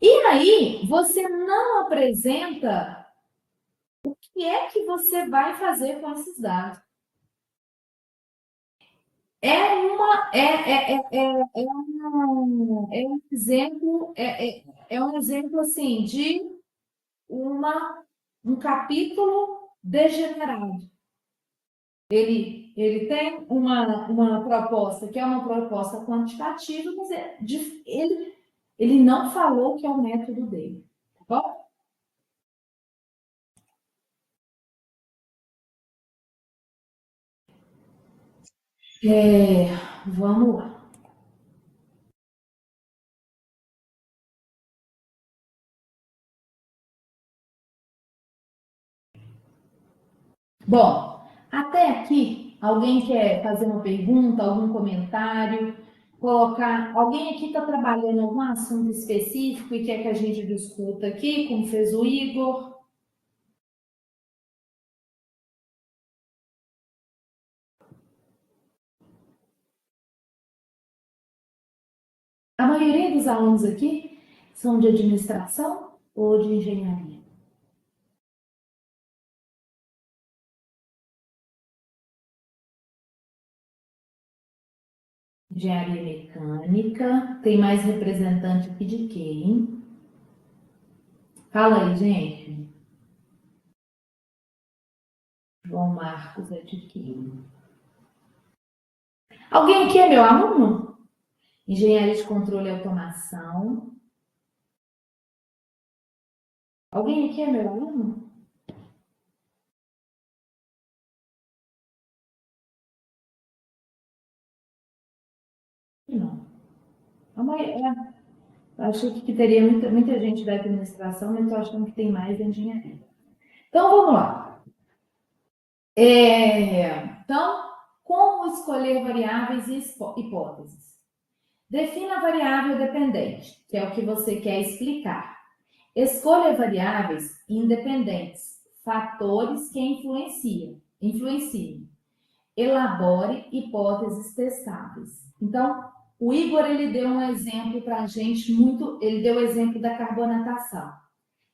E aí, você não apresenta o que é que você vai fazer com esses dados. É um exemplo assim de um capítulo degenerado. Ele tem uma proposta que é uma proposta quantitativa, mas ele não falou que é o método dele, tá bom? Vamos lá. Bom, até aqui, alguém quer fazer uma pergunta, algum comentário, colocar... Alguém aqui está trabalhando em algum assunto específico e quer que a gente discuta aqui, como fez o Igor? A maioria dos alunos aqui são de administração ou de engenharia? Engenharia mecânica. Tem mais representante aqui de quem? Fala aí, gente. João Marcos é de quem? Alguém aqui é meu aluno? Engenharia de controle e automação. Alguém aqui é meu aluno? Não. Acho que teria muita gente da administração, mas estou achando que tem mais da engenharia. Então, vamos lá. Então, como escolher variáveis e hipóteses? Defina a variável dependente, que é o que você quer explicar. Escolha variáveis independentes, fatores que influenciam. Elabore hipóteses testáveis. Então, o Igor ele deu um exemplo para a gente ele deu o exemplo da carbonatação,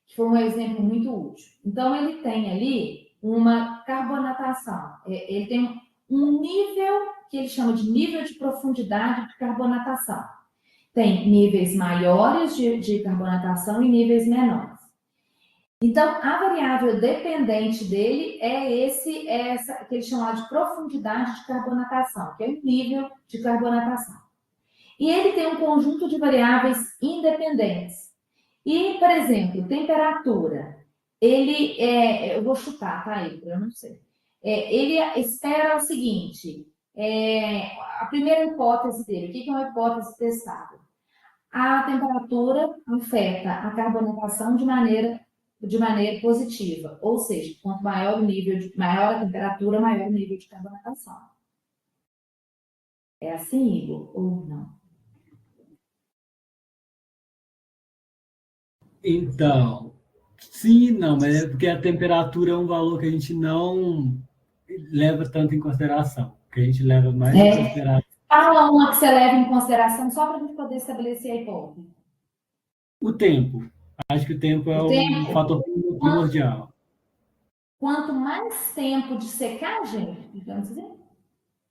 que foi um exemplo muito útil. Então, ele tem ali uma carbonatação, ele tem um nível que ele chama de nível de profundidade de carbonatação. Tem níveis maiores de carbonatação e níveis menores. Então, a variável dependente dele é essa que ele chama de profundidade de carbonatação, que é o nível de carbonatação. E ele tem um conjunto de variáveis independentes. E, por exemplo, temperatura. Eu vou chutar, tá, eu não sei. Ele espera o seguinte, a primeira hipótese dele, o que é uma hipótese testada? A temperatura afeta a carbonatação de maneira positiva, ou seja, quanto maior maior a temperatura, maior o nível de carbonatação. É assim, Igor, ou não? Então, sim e não, mas é porque a temperatura é um valor que a gente não leva tanto em consideração, que a gente leva mais em consideração. Fala uma que você leva em consideração só para a gente poder estabelecer a hipótese. O tempo. Acho que o tempo é um fator primordial. Quanto mais tempo de secagem, vamos dizer?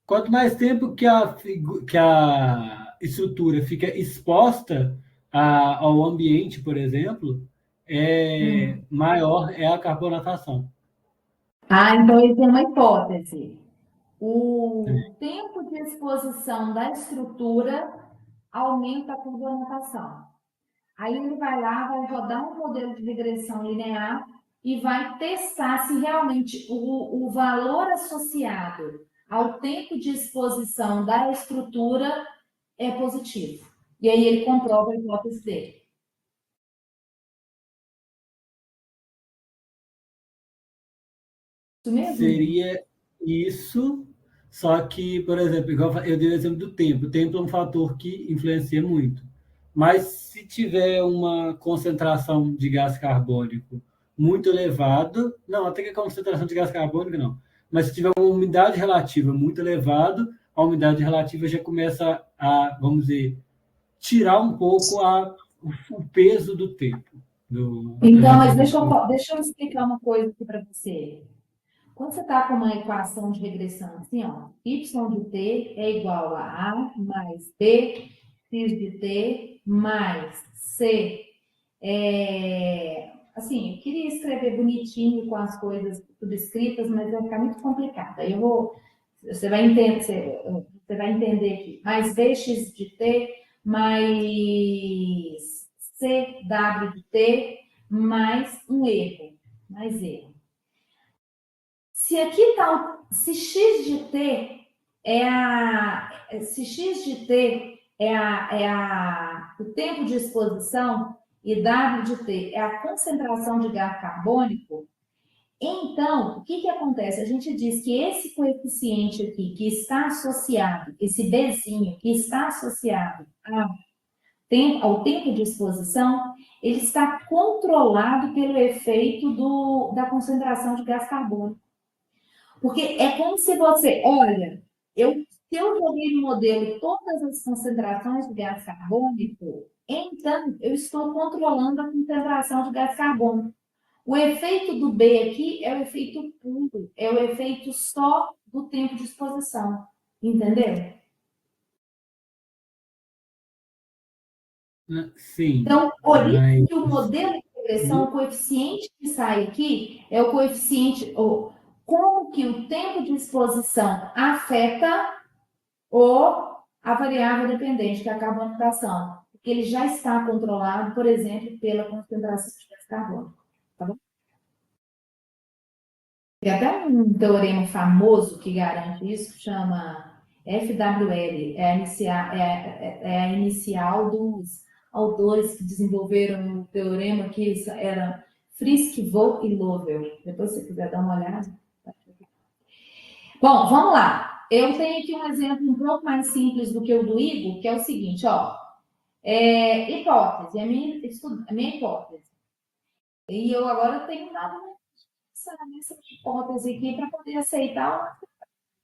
Quanto mais tempo que a estrutura fica exposta ao ambiente, por exemplo, maior é a carbonatação. Então ele tem uma hipótese. O tempo de exposição da estrutura aumenta a carbonatação. Aí ele vai lá, vai rodar um modelo de regressão linear e vai testar se realmente o valor associado ao tempo de exposição da estrutura é positivo. E aí ele comprova a hipótese dele. Isso mesmo? Seria isso, só que, por exemplo, igual eu dei o exemplo do tempo. O tempo é um fator que influencia muito. Mas se tiver uma concentração de gás carbônico muito elevada, não, até que a concentração de gás carbônico não, mas se tiver uma umidade relativa muito elevada, a umidade relativa já começa a, vamos dizer, tirar um pouco o peso do tempo. Então, mas deixa eu explicar uma coisa aqui para você. Quando você está com uma equação de regressão assim, ó, y de t é igual a mais b, x de t mais c. Assim, eu queria escrever bonitinho com as coisas tudo escritas, mas vai ficar muito complicado. Aí você vai entender aqui. Mais bx de t mais cw de t mais um erro. Mais erro. Se aqui está, se x de t é o tempo de exposição e W de t é a concentração de gás carbônico, então, o que acontece? A gente diz que esse coeficiente aqui, que está associado, esse Bzinho, que está associado ao tempo de exposição, ele está controlado pelo efeito da concentração de gás carbônico. Porque é como se você, olha, se eu joguei no modelo todas as concentrações de gás carbônico, então eu estou controlando a concentração de gás carbônico. O efeito do B aqui é o efeito puro, é o efeito só do tempo de exposição. Entendeu? Sim. Então, por isso que o modelo de regressão, o coeficiente que sai aqui é o coeficiente, como que o tempo de exposição afeta a variável dependente, que é a carbonatação, porque ele já está controlado, por exemplo, pela concentração de gás carbônico. Tá bom? Tem até um teorema famoso que garante isso, que chama FWL, é a inicial dos autores que desenvolveram o teorema, que era Frisch, Vogt e Lovell. Depois, se você quiser dar uma olhada. Bom, vamos lá. Eu tenho aqui um exemplo um pouco mais simples do que o do Igor, que é o seguinte, ó. Hipótese, a minha hipótese. E eu agora tenho dado nessa hipótese aqui para poder aceitar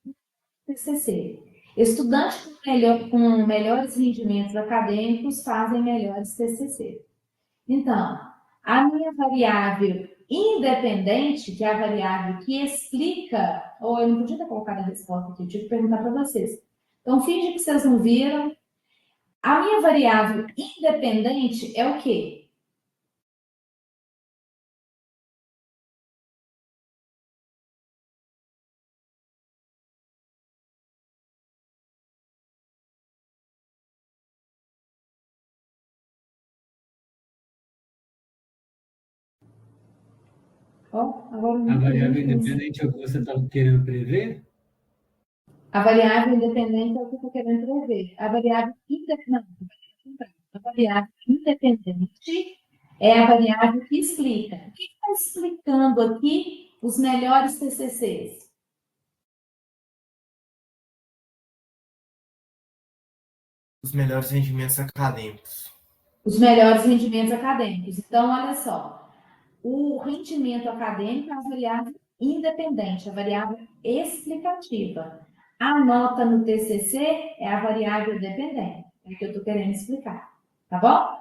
o TCC. Estudantes com melhores rendimentos acadêmicos fazem melhores TCC. Então, a minha variável independente, que é a variável que explica, ou eu não podia ter colocado a resposta aqui, eu tive que perguntar para vocês. Então, finge que vocês não viram. A minha variável independente é o quê? Ó, agora eu A não variável entendi isso. independente é o que você está querendo prever? A variável independente é o que eu estou querendo prever. A variável independente, a variável independente é a variável que explica. O que está explicando aqui os melhores TCCs? Os melhores rendimentos acadêmicos. Os melhores rendimentos acadêmicos. Então, olha só, o rendimento acadêmico é a variável independente, a variável explicativa. A nota no TCC é a variável dependente, é o que eu estou querendo explicar, tá bom?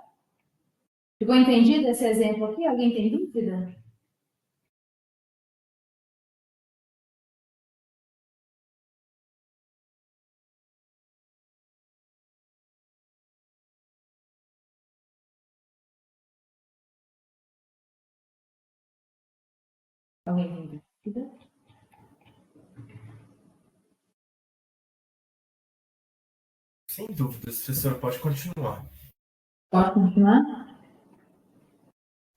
Ficou entendido esse exemplo aqui? Alguém tem dúvida? Alguém tem dúvida? Sem dúvidas, professor, pode continuar. Pode continuar?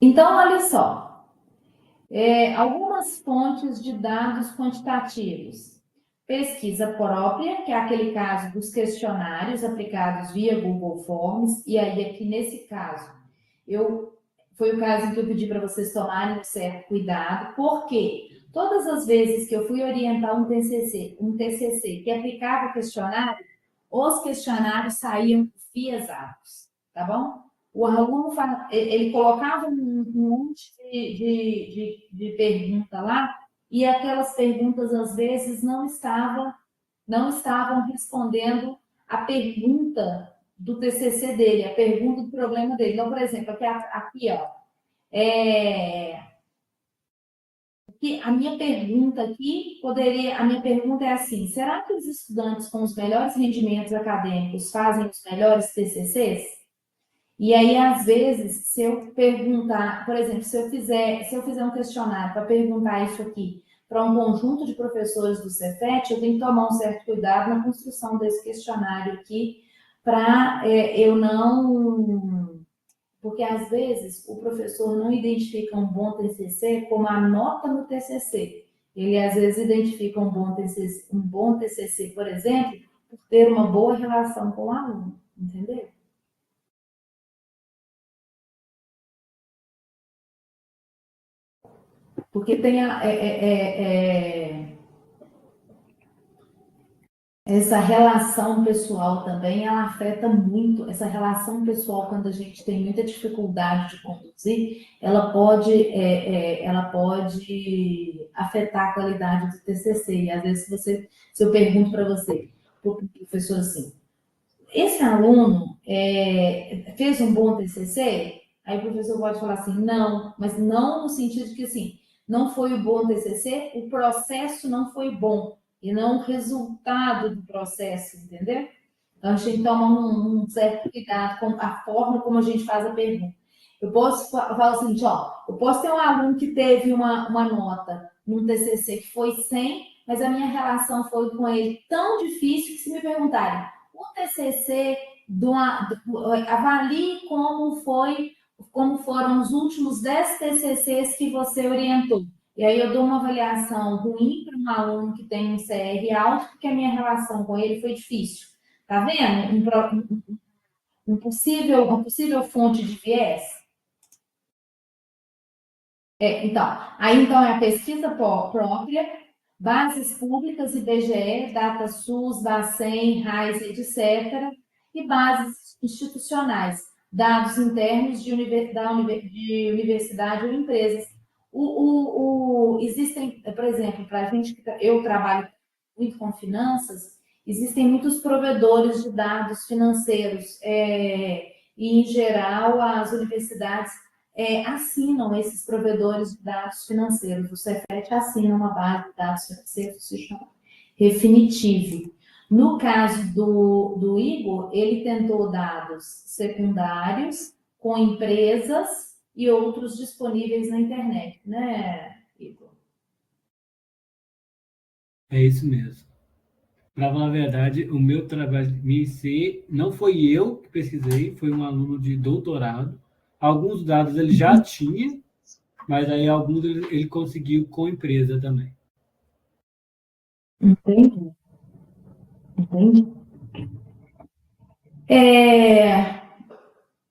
Então, olha só. Algumas fontes de dados quantitativos. Pesquisa própria, que é aquele caso dos questionários aplicados via Google Forms, e aí aqui nesse caso, foi o caso em que eu pedi para vocês tomarem um certo cuidado, porque todas as vezes que eu fui orientar um TCC que aplicava questionário, os questionários saíam viesados, tá bom? O aluno ele colocava um monte de pergunta lá, e aquelas perguntas, às vezes, não estavam respondendo a pergunta do TCC dele, a pergunta do problema dele. Então, por exemplo, aqui ó, a minha pergunta é assim: será que os estudantes com os melhores rendimentos acadêmicos fazem os melhores TCCs? E aí, às vezes, se eu perguntar, por exemplo, se eu fizer um questionário para perguntar isso aqui para um conjunto de professores do Cefet, eu tenho que tomar um certo cuidado na construção desse questionário aqui, para eu não. Porque, às vezes, o professor não identifica um bom TCC como a nota no TCC. Ele, às vezes, identifica um bom TCC, por exemplo, por ter uma boa relação com o aluno, entendeu? Porque tem essa relação pessoal também, ela afeta muito. Essa relação pessoal, quando a gente tem muita dificuldade de conduzir, ela pode afetar a qualidade do TCC. E às vezes, se eu pergunto para você, professor, assim, esse aluno fez um bom TCC? Aí o professor pode falar assim, não, mas não no sentido de que, assim, não foi o bom TCC, o processo não foi bom, e não o resultado do processo, entendeu? Então, a gente toma um certo cuidado com a forma como a gente faz a pergunta. Eu falar o seguinte, ó, eu posso ter um aluno que teve uma nota num TCC que foi 100, mas a minha relação foi com ele tão difícil que se me perguntarem, o TCC, avalie como foram os últimos 10 TCCs que você orientou. E aí eu dou uma avaliação ruim para um aluno que tem um CR alto, porque a minha relação com ele foi difícil. Tá vendo? Uma possível fonte de viés. Então é a pesquisa própria, bases públicas, IBGE, DataSUS, Bacen, RAIS, etc., e bases institucionais, dados internos de universidade ou empresas. Existem, por exemplo, para a gente, eu trabalho muito com finanças, existem muitos provedores de dados financeiros, e, em geral, as universidades assinam esses provedores de dados financeiros. O Cefet assina uma base de dados financeiros que se chama Refinitiv. No caso do Igor, ele tentou dados secundários com empresas e outros disponíveis na internet, né, Igor? É isso mesmo. Para falar a verdade, o meu trabalho de IC não foi eu que pesquisei, foi um aluno de doutorado. Alguns dados ele já tinha, mas aí alguns ele conseguiu com empresa também. Entendi.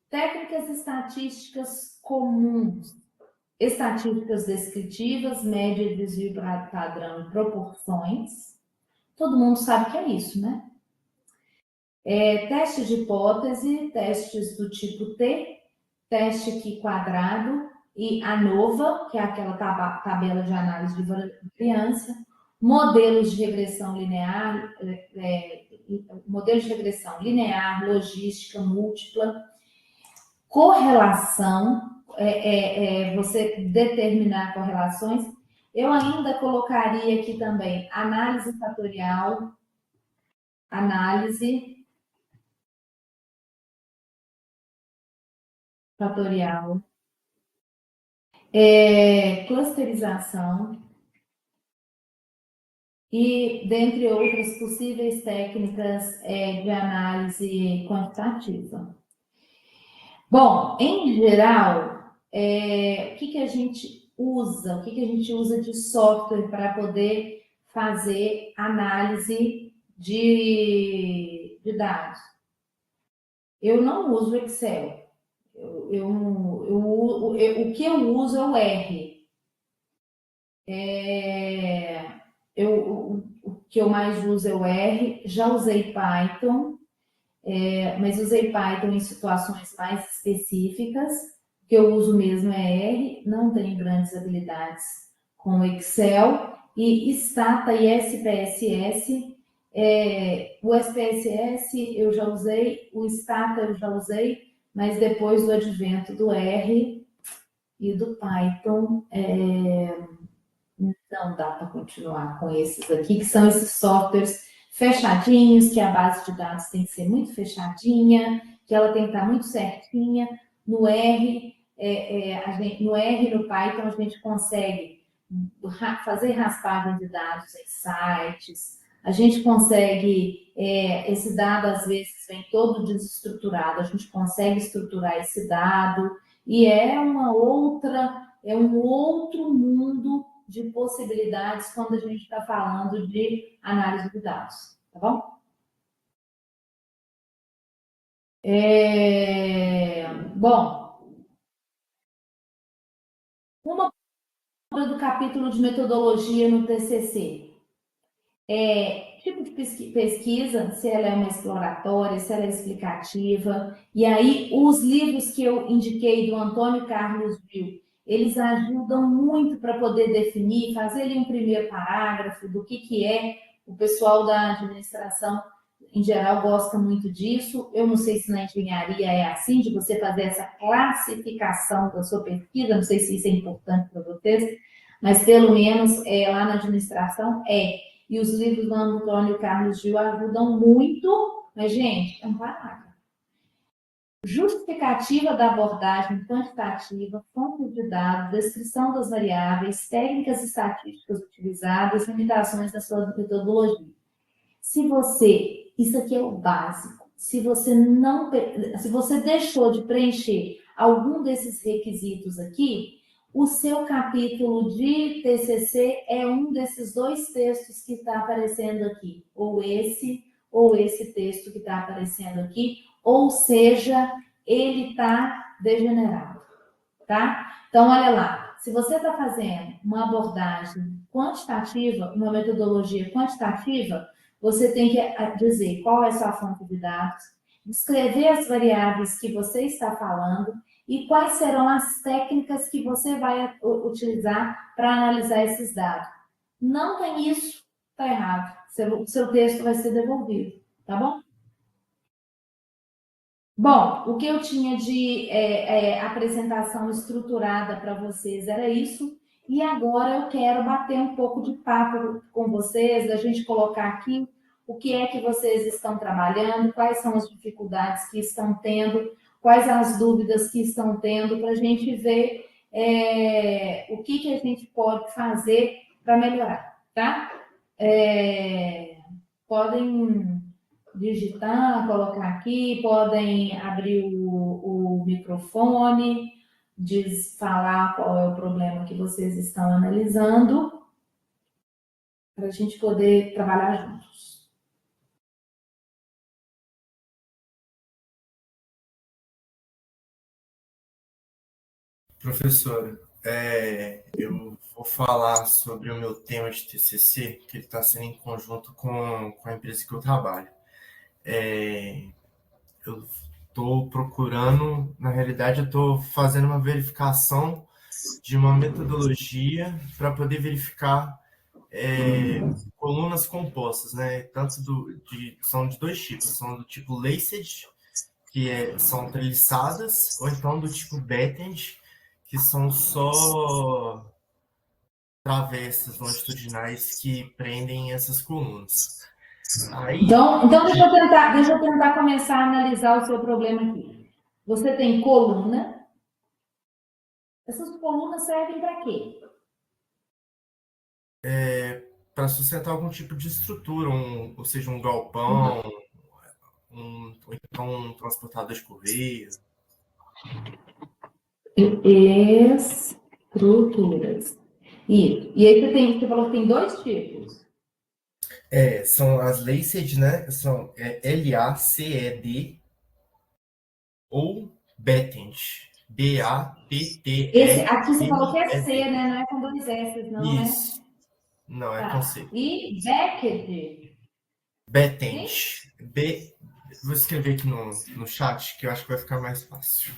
Técnicas estatísticas comuns. Estatísticas descritivas, média, desvio padrão e proporções. Todo mundo sabe que é isso, né? Teste de hipótese, testes do tipo T, teste aqui quadrado e ANOVA, que é aquela tabela de análise de variância, modelos de regressão linear, modelos de regressão linear, logística múltipla, correlação, você determinar correlações. Eu ainda colocaria aqui também análise fatorial, clusterização e dentre outras possíveis técnicas de análise quantitativa. Bom, em geral, o que a gente usa? O que a gente usa de software para poder fazer análise de dados? Eu não uso Excel. O que eu uso é o R. O que eu mais uso é o R. Já usei Python, mas usei Python em situações mais específicas. O que eu uso mesmo é R. Não tenho grandes habilidades com Excel. E Stata e SPSS. O SPSS eu já usei, o Stata eu já usei, mas depois do advento do R e do Python, não dá para continuar com esses aqui, que são esses softwares fechadinhos, que a base de dados tem que ser muito fechadinha, que ela tem que estar muito certinha. No R, no R e no Python, a gente consegue fazer raspagem de dados em sites, a gente consegue, esse dado às vezes vem todo desestruturado, a gente consegue estruturar esse dado, e é um outro mundo de possibilidades quando a gente está falando de análise de dados, tá bom? Bom, uma do capítulo de metodologia no TCC. Tipo de pesquisa, se ela é uma exploratória, se ela é explicativa. E aí, os livros que eu indiquei do Antônio Carlos Gil, eles ajudam muito para poder definir, fazer ali um primeiro parágrafo do que é. O pessoal da administração, em geral, gosta muito disso. Eu não sei se na engenharia é assim, de você fazer essa classificação da sua pesquisa, não sei se isso é importante para vocês, mas pelo menos lá na administração E os livros do Antônio Carlos Gil ajudam muito, mas, gente, é um parágrafo. Justificativa da abordagem quantitativa, fonte de dados, descrição das variáveis, técnicas estatísticas utilizadas, limitações da sua metodologia. Isso aqui é o básico. Se você deixou de preencher algum desses requisitos aqui, o seu capítulo de TCC é um desses dois textos que está aparecendo aqui, ou esse texto que está aparecendo aqui, ou seja, ele está degenerado, tá? Então, olha lá, se você está fazendo uma abordagem quantitativa, uma metodologia quantitativa, você tem que dizer qual é a sua fonte de dados, descrever as variáveis que você está falando e quais serão as técnicas que você vai utilizar para analisar esses dados. Não tem isso, está errado. Seu texto vai ser devolvido, tá bom? Bom, o que eu tinha de apresentação estruturada para vocês era isso. E agora eu quero bater um pouco de papo com vocês, da gente colocar aqui o que é que vocês estão trabalhando, quais são as dificuldades que estão tendo, quais as dúvidas que estão tendo, para a gente ver o que a gente pode fazer para melhorar, tá? Podem digitar, colocar aqui, podem abrir o microfone, falar qual é o problema que vocês estão analisando, para a gente poder trabalhar juntos. Professora, eu vou falar sobre o meu tema de TCC, que ele está sendo em conjunto com a empresa que eu trabalho. Eu estou procurando, na realidade, eu estou fazendo uma verificação de uma metodologia para poder verificar colunas compostas, né? São de dois tipos, são do tipo laced, que são treliçadas, ou então do tipo battend, que são só travessas longitudinais que prendem essas colunas. Então deixa eu tentar começar a analisar o seu problema aqui. Você tem coluna. Essas colunas servem para quê? Para sustentar algum tipo de estrutura, ou seja, um galpão, ou então um transportador de correio. Estruturas. Isso. E aí você falou que tem dois tipos. São as laced, né? São LACED ou battend. Esse aqui você falou que é BATTEND. C, né? Não é com dois S, não, né? Isso. Não, é com C. E backed. Battend. Vou escrever aqui no chat, que eu acho que vai ficar mais fácil.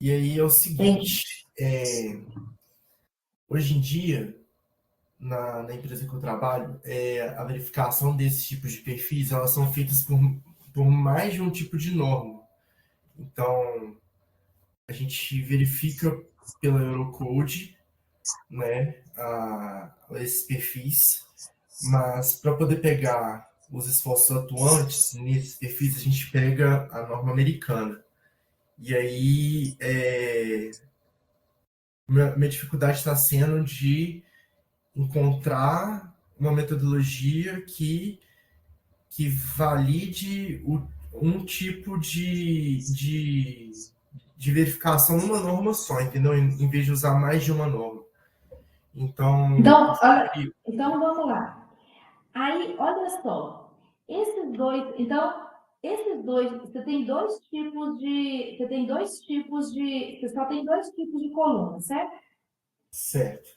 E aí é o seguinte, hoje em dia, na empresa que eu trabalho, a verificação desses tipos de perfis, elas são feitas por mais de um tipo de norma. Então, a gente verifica pela Eurocode, né, esses perfis, mas para poder pegar os esforços atuantes nesses perfis, a gente pega a norma americana. E aí, minha dificuldade está sendo de encontrar uma metodologia que valide um tipo de verificação numa norma só, entendeu? Em vez de usar mais de uma norma. Então vamos lá. Aí, olha só. Você tem dois tipos de. Você só tem dois tipos de coluna, certo? Certo.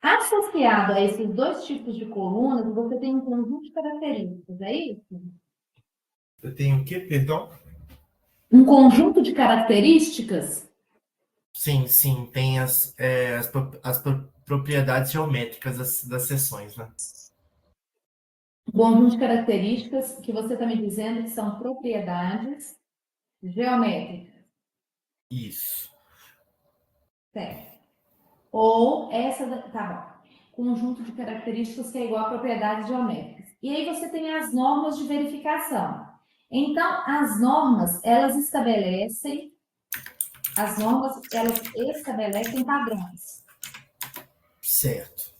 Associado a esses dois tipos de colunas, você tem um conjunto de características, é isso? Eu tenho o quê, perdão? Um conjunto de características? Sim, tem as propriedades geométricas das seções, né? Um conjunto de características que você está me dizendo que são propriedades geométricas. Isso. Certo. Ou tá bom. Conjunto de características que é igual a propriedades geométricas. E aí você tem as normas de verificação. Então, as normas, elas estabelecem padrões. Certo.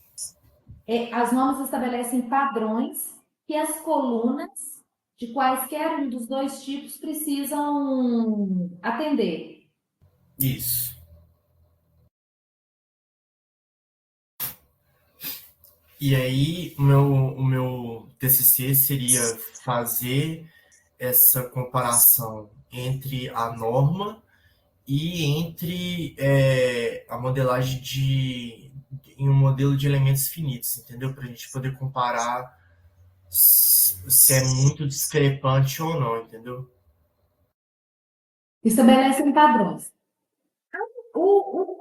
As normas estabelecem padrões que as colunas de quaisquer um dos dois tipos precisam atender. Isso. E aí, o meu TCC seria fazer essa comparação entre a norma e entre a modelagem em um modelo de elementos finitos, entendeu? Para a gente poder comparar se é muito discrepante ou não, entendeu? Estabelecem padrões.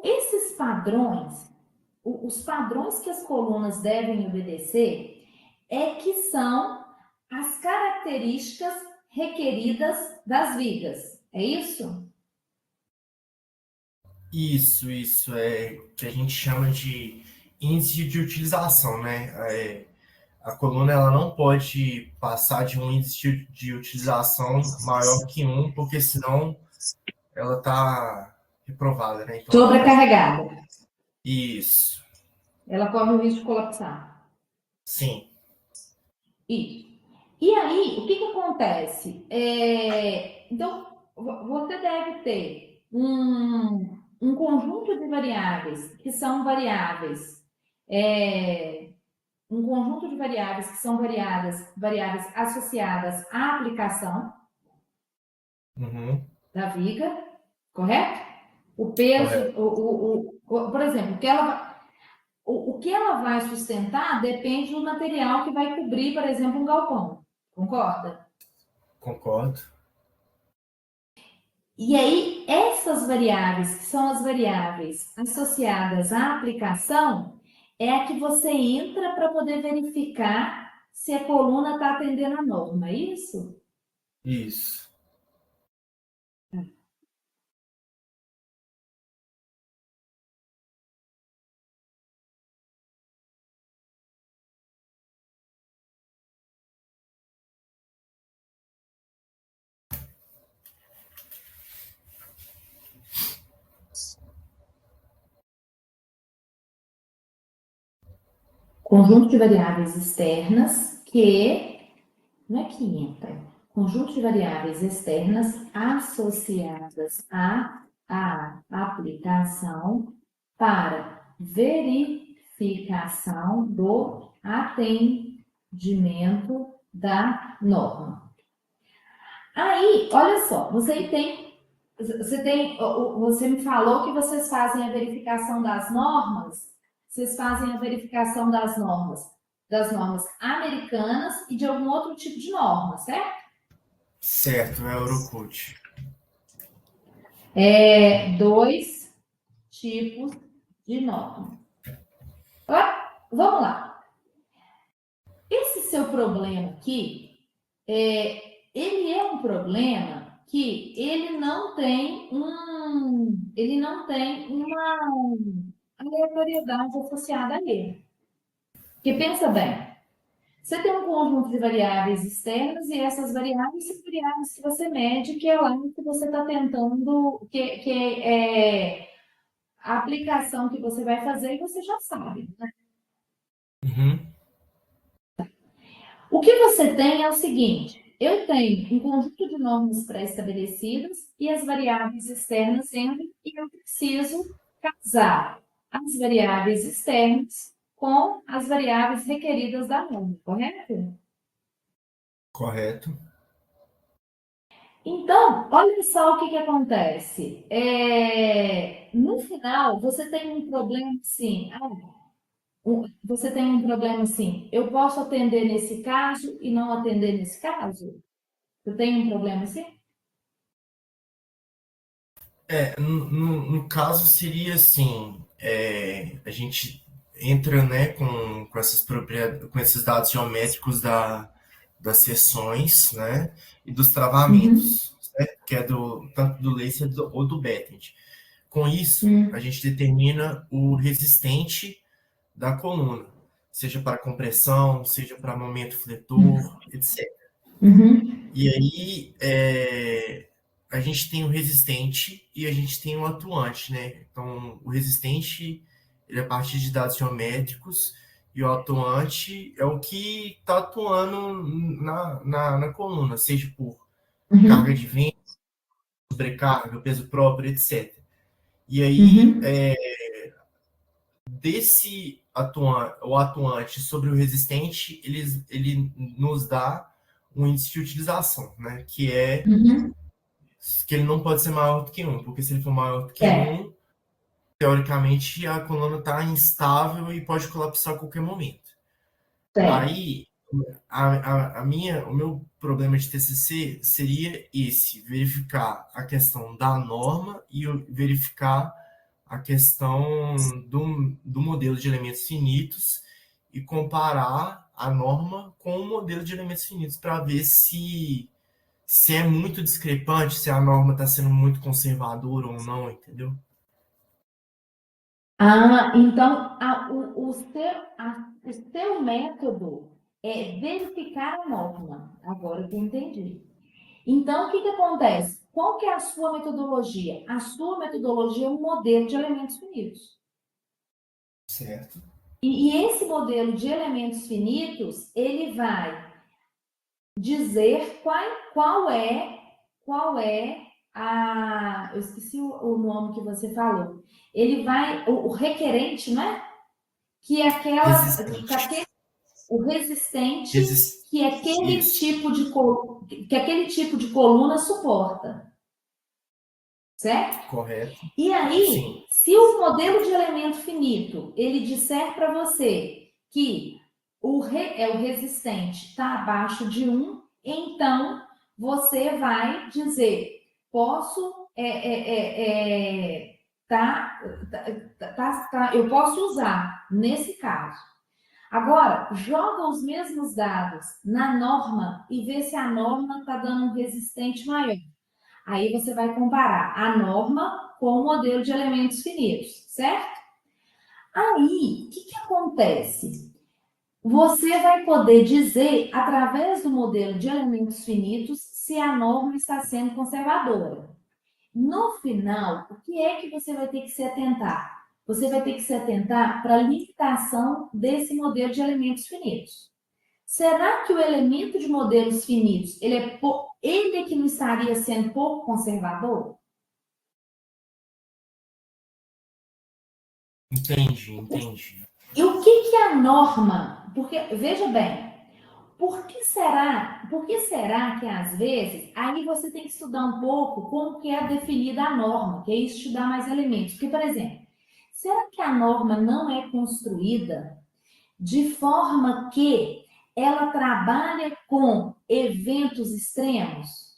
Esses padrões, os padrões que as colunas devem obedecer, que são as características requeridas das vigas. É isso? Isso é que a gente chama de índice de utilização, né? A coluna ela não pode passar de um índice de utilização maior que 1, porque senão ela está reprovada, né? Então, Sobrecarregada. isso. Ela corre o risco de colapsar. Sim. Isso. E aí, o que acontece? Então, você deve ter um conjunto de variáveis que são variáveis, um conjunto de variáveis que são variáveis associadas à aplicação Uhum. da viga, correto? O peso, Correto. por exemplo, o que ela vai sustentar depende do material que vai cobrir, por exemplo, um galpão. Concorda? Concordo. E aí, essas variáveis, que são as variáveis associadas à aplicação, é a que você entra para poder verificar se a coluna está atendendo a norma, é isso? Isso. Conjunto de variáveis externas não é que entra, conjunto de variáveis externas associadas à aplicação para verificação do atendimento da norma. Aí, olha só, você me falou que vocês fazem a verificação das normas, vocês fazem a verificação das normas americanas e de algum outro tipo de norma, certo? Certo, é Eurocode. Dois tipos de norma. Vamos lá. Esse seu problema aqui, ele é um problema que ele não tem uma aleatoriedade associada a ele. Porque pensa bem, você tem um conjunto de variáveis externas e essas variáveis são variáveis que você mede, que é lá que você está tentando, que é a aplicação que você vai fazer e você já sabe, né? Uhum. O que você tem é o seguinte: eu tenho um conjunto de normas pré-estabelecidas e as variáveis externas entram e eu preciso casar as variáveis externas com as variáveis requeridas da norma, correto? Correto. Então, olha só o que acontece. No final, você tem um problema assim. Você tem um problema assim. Eu posso atender nesse caso e não atender nesse caso? Você tem um problema assim? No caso seria assim, a gente entra, né, com essas propriedades, com esses dados geométricos das seções, né, e dos Uhum. travamentos, certo? Que é tanto do laser ou do Bettent. Com isso, a gente determina o resistente da coluna, seja para compressão, seja para momento fletor, etc. Uhum. E aí, a gente tem o resistente e a gente tem o atuante, né? Então, o resistente, ele é a partir de dados geométricos e o atuante é o que está atuando na coluna, seja por carga Uhum. de vento, sobrecarga, peso próprio, etc. E aí, Uhum. o atuante sobre o resistente, ele nos dá um índice de utilização, né? Uhum. Que ele não pode ser maior do que 1, porque se ele for maior do que É, 1, teoricamente a coluna está instável e pode colapsar a qualquer momento. é. Aí, o meu problema de TCC seria esse: verificar a questão da norma e verificar a questão do modelo de elementos finitos e comparar a norma com o modelo de elementos finitos para ver se é muito discrepante, se a norma está sendo muito conservadora ou não, entendeu? Então o seu método é verificar a norma. Agora que eu entendi. Então, o que acontece? Qual que é a sua metodologia? A sua metodologia é um modelo de elementos finitos. Certo. E esse modelo de elementos finitos, ele vai dizer qual é a... Eu esqueci o nome que você falou. Ele vai... O requerente, não é? Que é Resistente. o resistente, Exis... que aquele Isso. tipo que aquele tipo de coluna suporta. Certo? Correto. E Sim. aí, se o modelo de elemento finito ele disser para você que o resistente está abaixo de 1, então você vai dizer: posso, eu posso usar nesse caso. Agora, joga os mesmos dados na norma e vê se a norma está dando um resistente maior. Aí você vai comparar a norma com o modelo de elementos finitos, certo? Aí, o que acontece? Você vai poder dizer, através do modelo de elementos finitos, se a norma está sendo conservadora. No final, o que é que você vai ter que se atentar? Você vai ter que se atentar para a limitação desse modelo de elementos finitos. Será que o elemento de modelos finitos, ele é que não estaria sendo pouco conservador? Entendi. E o que é a norma? Porque, veja bem, por que será que às vezes, aí você tem que estudar um pouco como que é definida a norma, que é isso te dá mais elementos. Porque, por exemplo, será que a norma não é construída de forma que ela trabalha com eventos extremos?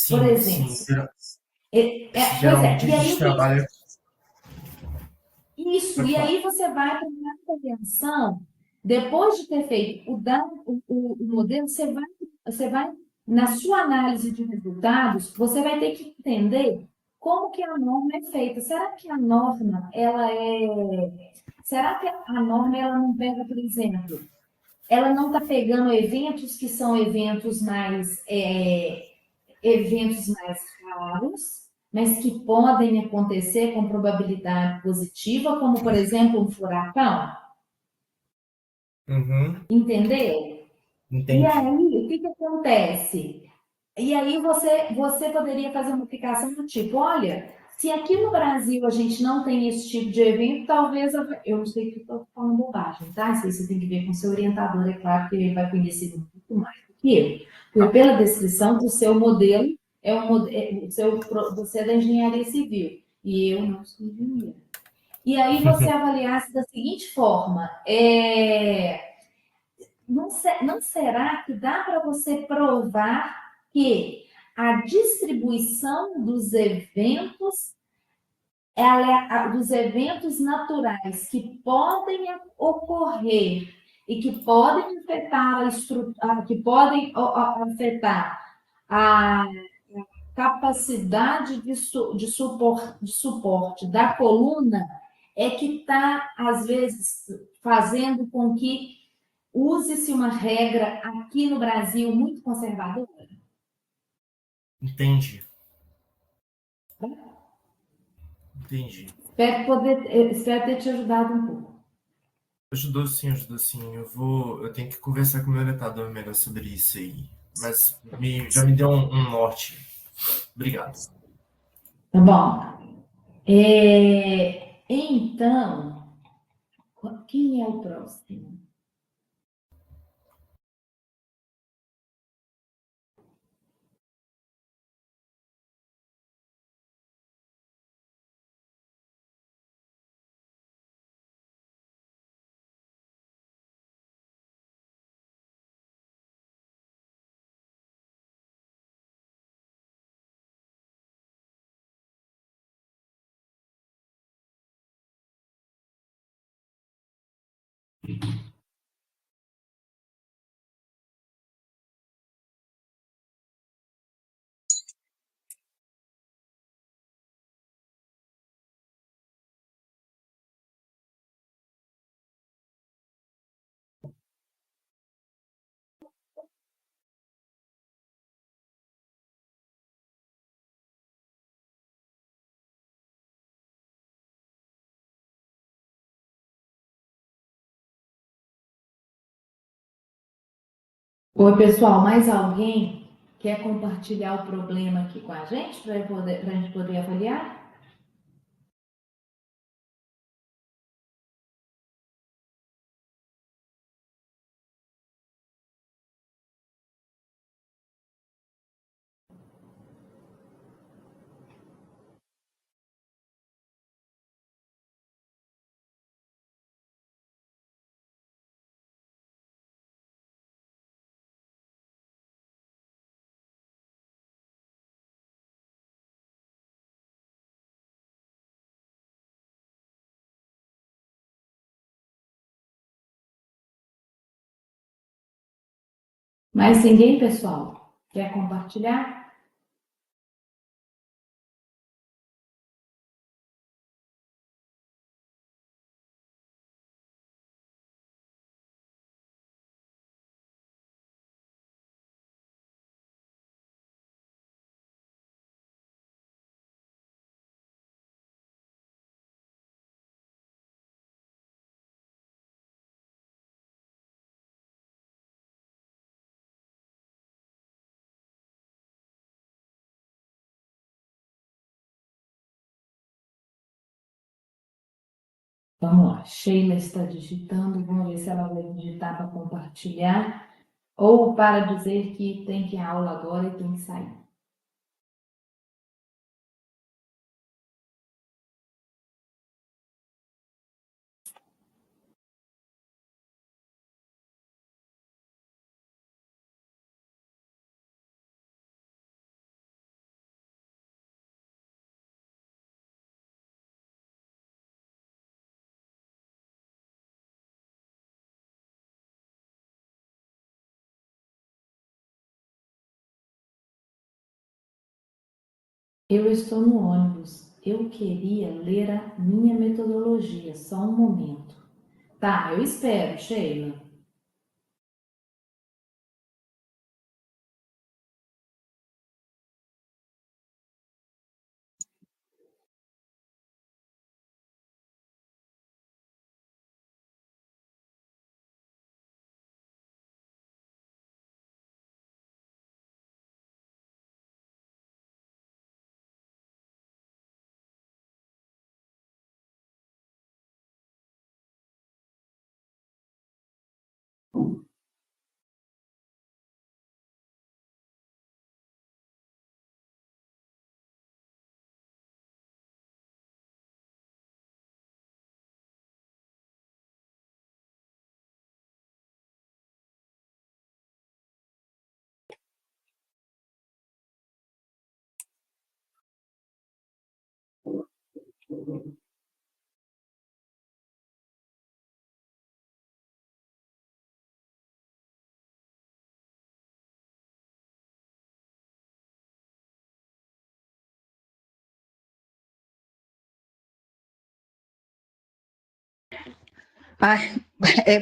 Por Sim, sim. exemplo, pois é, Geralmente a e aí gente o que trabalha. isso, Pode e falar. aí você vai para uma convenção, depois de ter feito o modelo, você vai, na sua análise de resultados, você vai ter que entender como que a norma é feita. Será que a norma, será que a norma, ela não pega, por exemplo, ela não está pegando eventos que são eventos mais raros, mas que podem acontecer com probabilidade positiva, como, por exemplo, um furacão, Uhum, entendeu? E entendi. aí, o que acontece? E aí você poderia fazer uma aplicação do tipo, olha, se aqui no Brasil a gente não tem esse tipo de evento, talvez eu não sei que estou falando bobagem, tá? Isso aí você tem que ver com o seu orientador, é claro que ele vai conhecer muito mais do que eu. Porque pela descrição do seu modelo, você é da engenharia civil e eu não sou engenheira. E aí você avaliasse da seguinte forma: não será que dá para você provar que a distribuição dos eventos naturais que podem ocorrer e que podem afetar a estrutura, que podem afetar a capacidade de suporte da coluna é que está, às vezes, fazendo com que use-se uma regra aqui no Brasil muito conservadora? Entendi. Entendi. Espero ter te ajudado um pouco. Ajudou sim, ajudou sim. Eu tenho que conversar com o meu orientador melhor sobre isso aí. Mas já me deu um norte. Obrigado. Tá bom? Então, quem é o próximo? Oi, pessoal, mais alguém quer compartilhar o problema aqui com a gente para a gente poder avaliar? Mais ninguém, pessoal? Quer compartilhar? Vamos lá, Sheila está digitando, vamos ver se ela vai digitar para compartilhar ou para dizer que tem que ir à aula agora e tem que sair. Eu estou no ônibus. Eu queria ler a minha metodologia. Só um momento. Tá, eu espero, Sheila.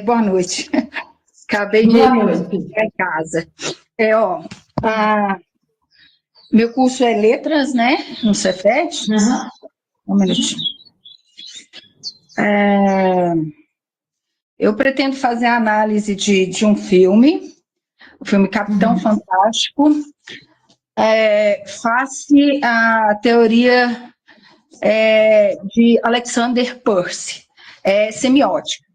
Boa noite. Acabei de chegar em casa. Meu curso é Letras, né? No Cefet. Uhum. Um minutinho. Eu pretendo fazer a análise de um filme, o filme Capitão Fantástico, face à teoria de Alexander Percy, semiótica.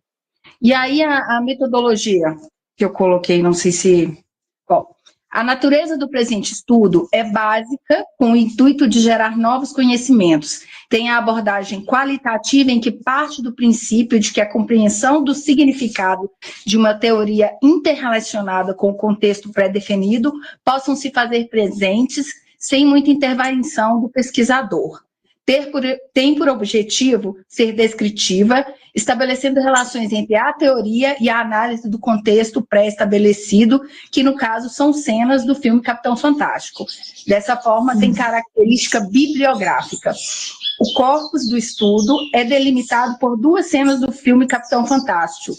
E aí a metodologia que eu coloquei, não sei se... Bom, a natureza do presente estudo é básica, com o intuito de gerar novos conhecimentos. Tem a abordagem qualitativa, em que parte do princípio de que a compreensão do significado de uma teoria interrelacionada com o contexto pré-definido possam se fazer presentes sem muita intervenção do pesquisador. Tem por objetivo ser descritiva, estabelecendo relações entre a teoria e a análise do contexto pré-estabelecido, que no caso são cenas do filme Capitão Fantástico. Dessa forma, tem característica bibliográfica. O corpus do estudo é delimitado por duas cenas do filme Capitão Fantástico,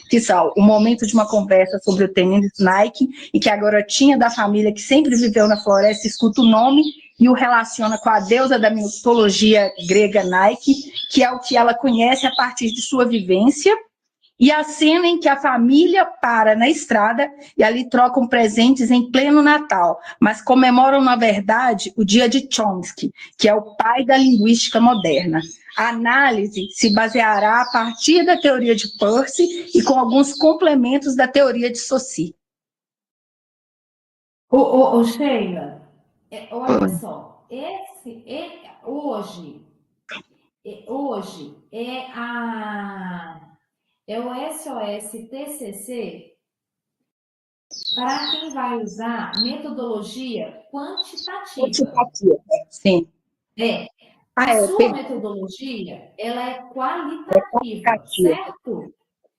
que são o momento de uma conversa sobre o tênis Nike, e que a garotinha da família que sempre viveu na floresta escuta o nome e o relaciona com a deusa da mitologia grega Nike, que é o que ela conhece a partir de sua vivência, e a cena em que a família para na estrada e ali trocam presentes em pleno Natal, mas comemoram, na verdade, o dia de Chomsky, que é o pai da linguística moderna. A análise se baseará a partir da teoria de Peirce e com alguns complementos da teoria de Saussure. Sheila, olha só, hoje é o SOS TCC para quem vai usar metodologia quantitativa. Sim. A sua metodologia, ela é qualitativa, certo?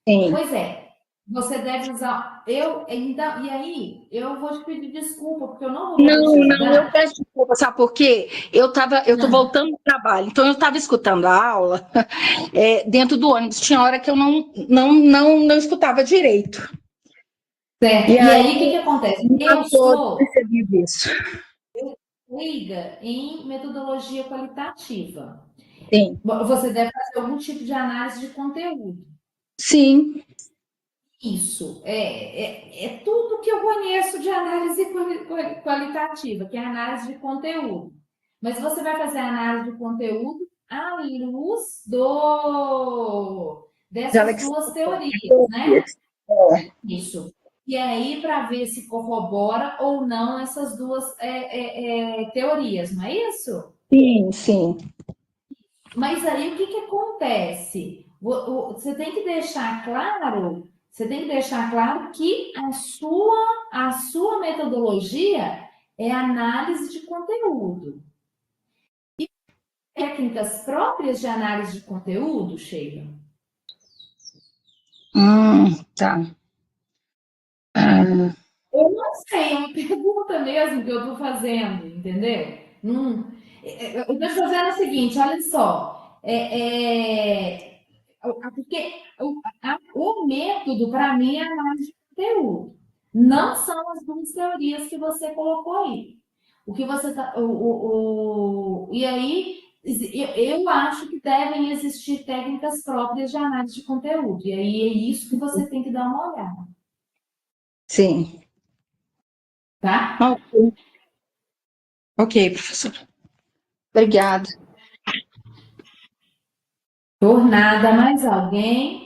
Sim. Pois é. Você deve usar. E aí, eu vou te pedir desculpa, porque eu não vou poder te ajudar. Não, eu peço desculpa, sabe por quê? Eu tô voltando do trabalho, então eu estava escutando a aula dentro do ônibus. Tinha hora que eu não escutava direito. Certo. E aí, o que acontece? Eu sou leiga em metodologia qualitativa. Sim. Você deve fazer algum tipo de análise de conteúdo. Sim. Isso. É tudo que eu conheço de análise qualitativa, que é análise de conteúdo. Mas você vai fazer análise de conteúdo à luz dessas duas teorias, né? Isso. E aí, para ver se corrobora ou não essas duas teorias, não é isso? Sim, sim. Mas aí o que acontece? Você tem que deixar claro que a sua metodologia é análise de conteúdo. E técnicas próprias de análise de conteúdo, Sheila? Tá. Eu não sei, é uma pergunta mesmo que eu estou fazendo, entendeu? Eu estou fazendo o seguinte, olha só. Porque o método, para mim, é análise de conteúdo. Não são as duas teorias que você colocou aí. O que você tá, e aí, eu acho que devem existir técnicas próprias de análise de conteúdo. E aí é isso que você tem que dar uma olhada. Sim. Tá? Ok, professor. Obrigada. Por nada, mais alguém?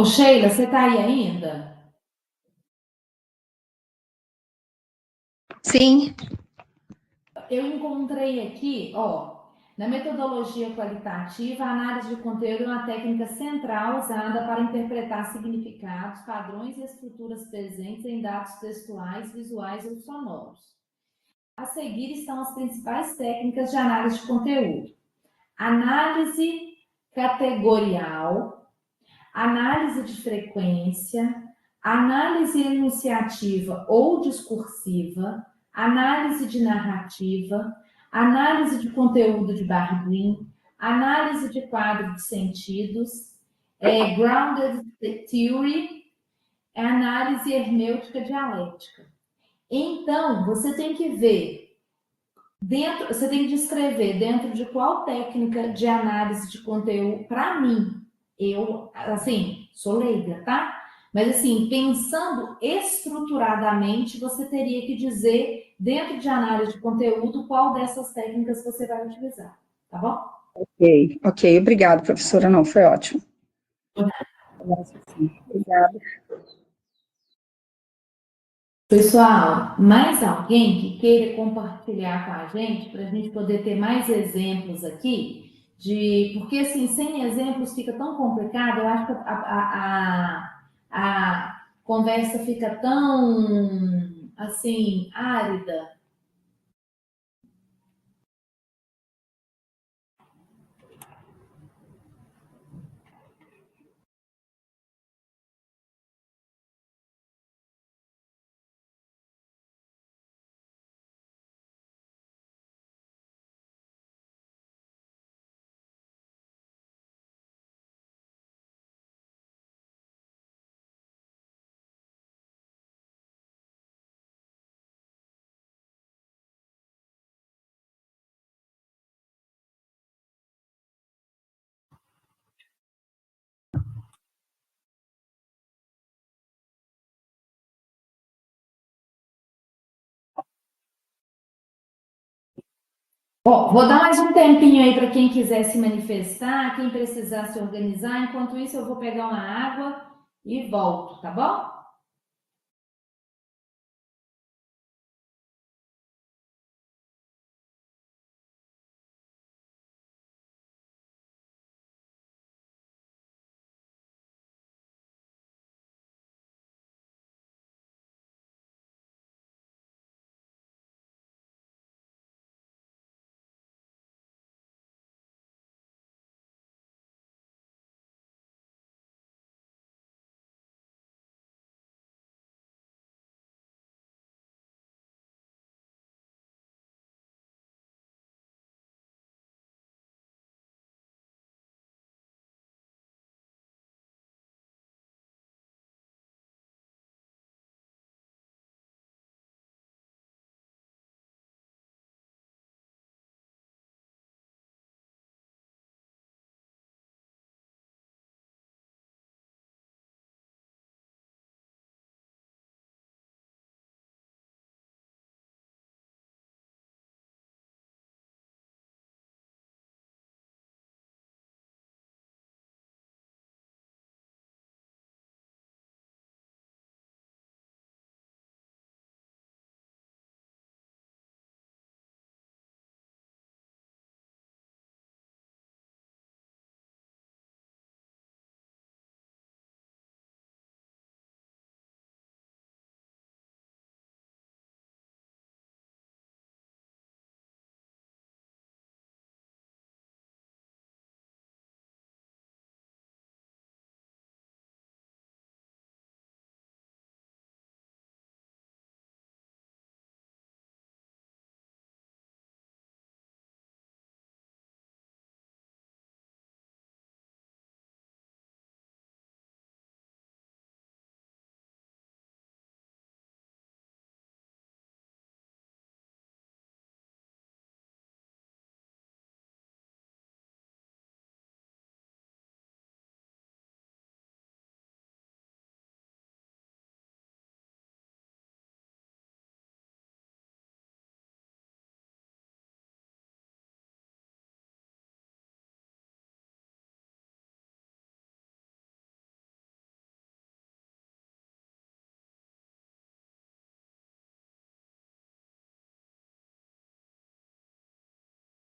Sheila, você está aí ainda? Sim. Eu encontrei aqui, na metodologia qualitativa, a análise de conteúdo é uma técnica central usada para interpretar significados, padrões e estruturas presentes em dados textuais, visuais ou sonoros. A seguir estão as principais técnicas de análise de conteúdo: análise categorial, análise de frequência, análise enunciativa ou discursiva, análise de narrativa, análise de conteúdo de Barguin, análise de quadro de sentidos, grounded theory, análise hermenêutica dialética. Então, você tem que ver você tem que descrever dentro de qual técnica de análise de conteúdo, para mim, eu, assim, sou leiga, tá? Mas, assim, pensando estruturadamente, você teria que dizer, dentro de análise de conteúdo, qual dessas técnicas você vai utilizar, tá bom? Ok. Obrigada, professora. Não, foi ótimo. Obrigada. Pessoal, mais alguém que queira compartilhar com a gente, para a gente poder ter mais exemplos aqui? Porque, assim, sem exemplos fica tão complicado, eu acho que a conversa fica tão, assim, árida. Bom, vou dar mais um tempinho aí para quem quiser se manifestar, quem precisar se organizar. Enquanto isso, eu vou pegar uma água e volto, tá bom?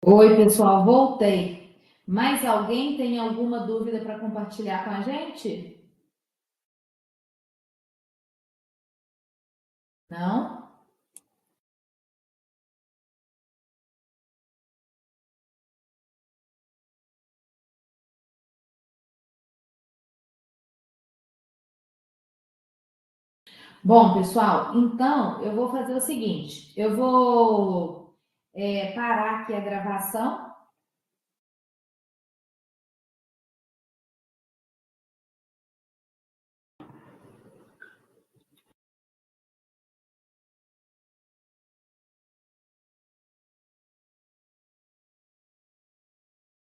Oi, pessoal, voltei. Mais alguém tem alguma dúvida para compartilhar com a gente? Não? Bom, pessoal, então eu vou fazer o seguinte: eu vou parar aqui a gravação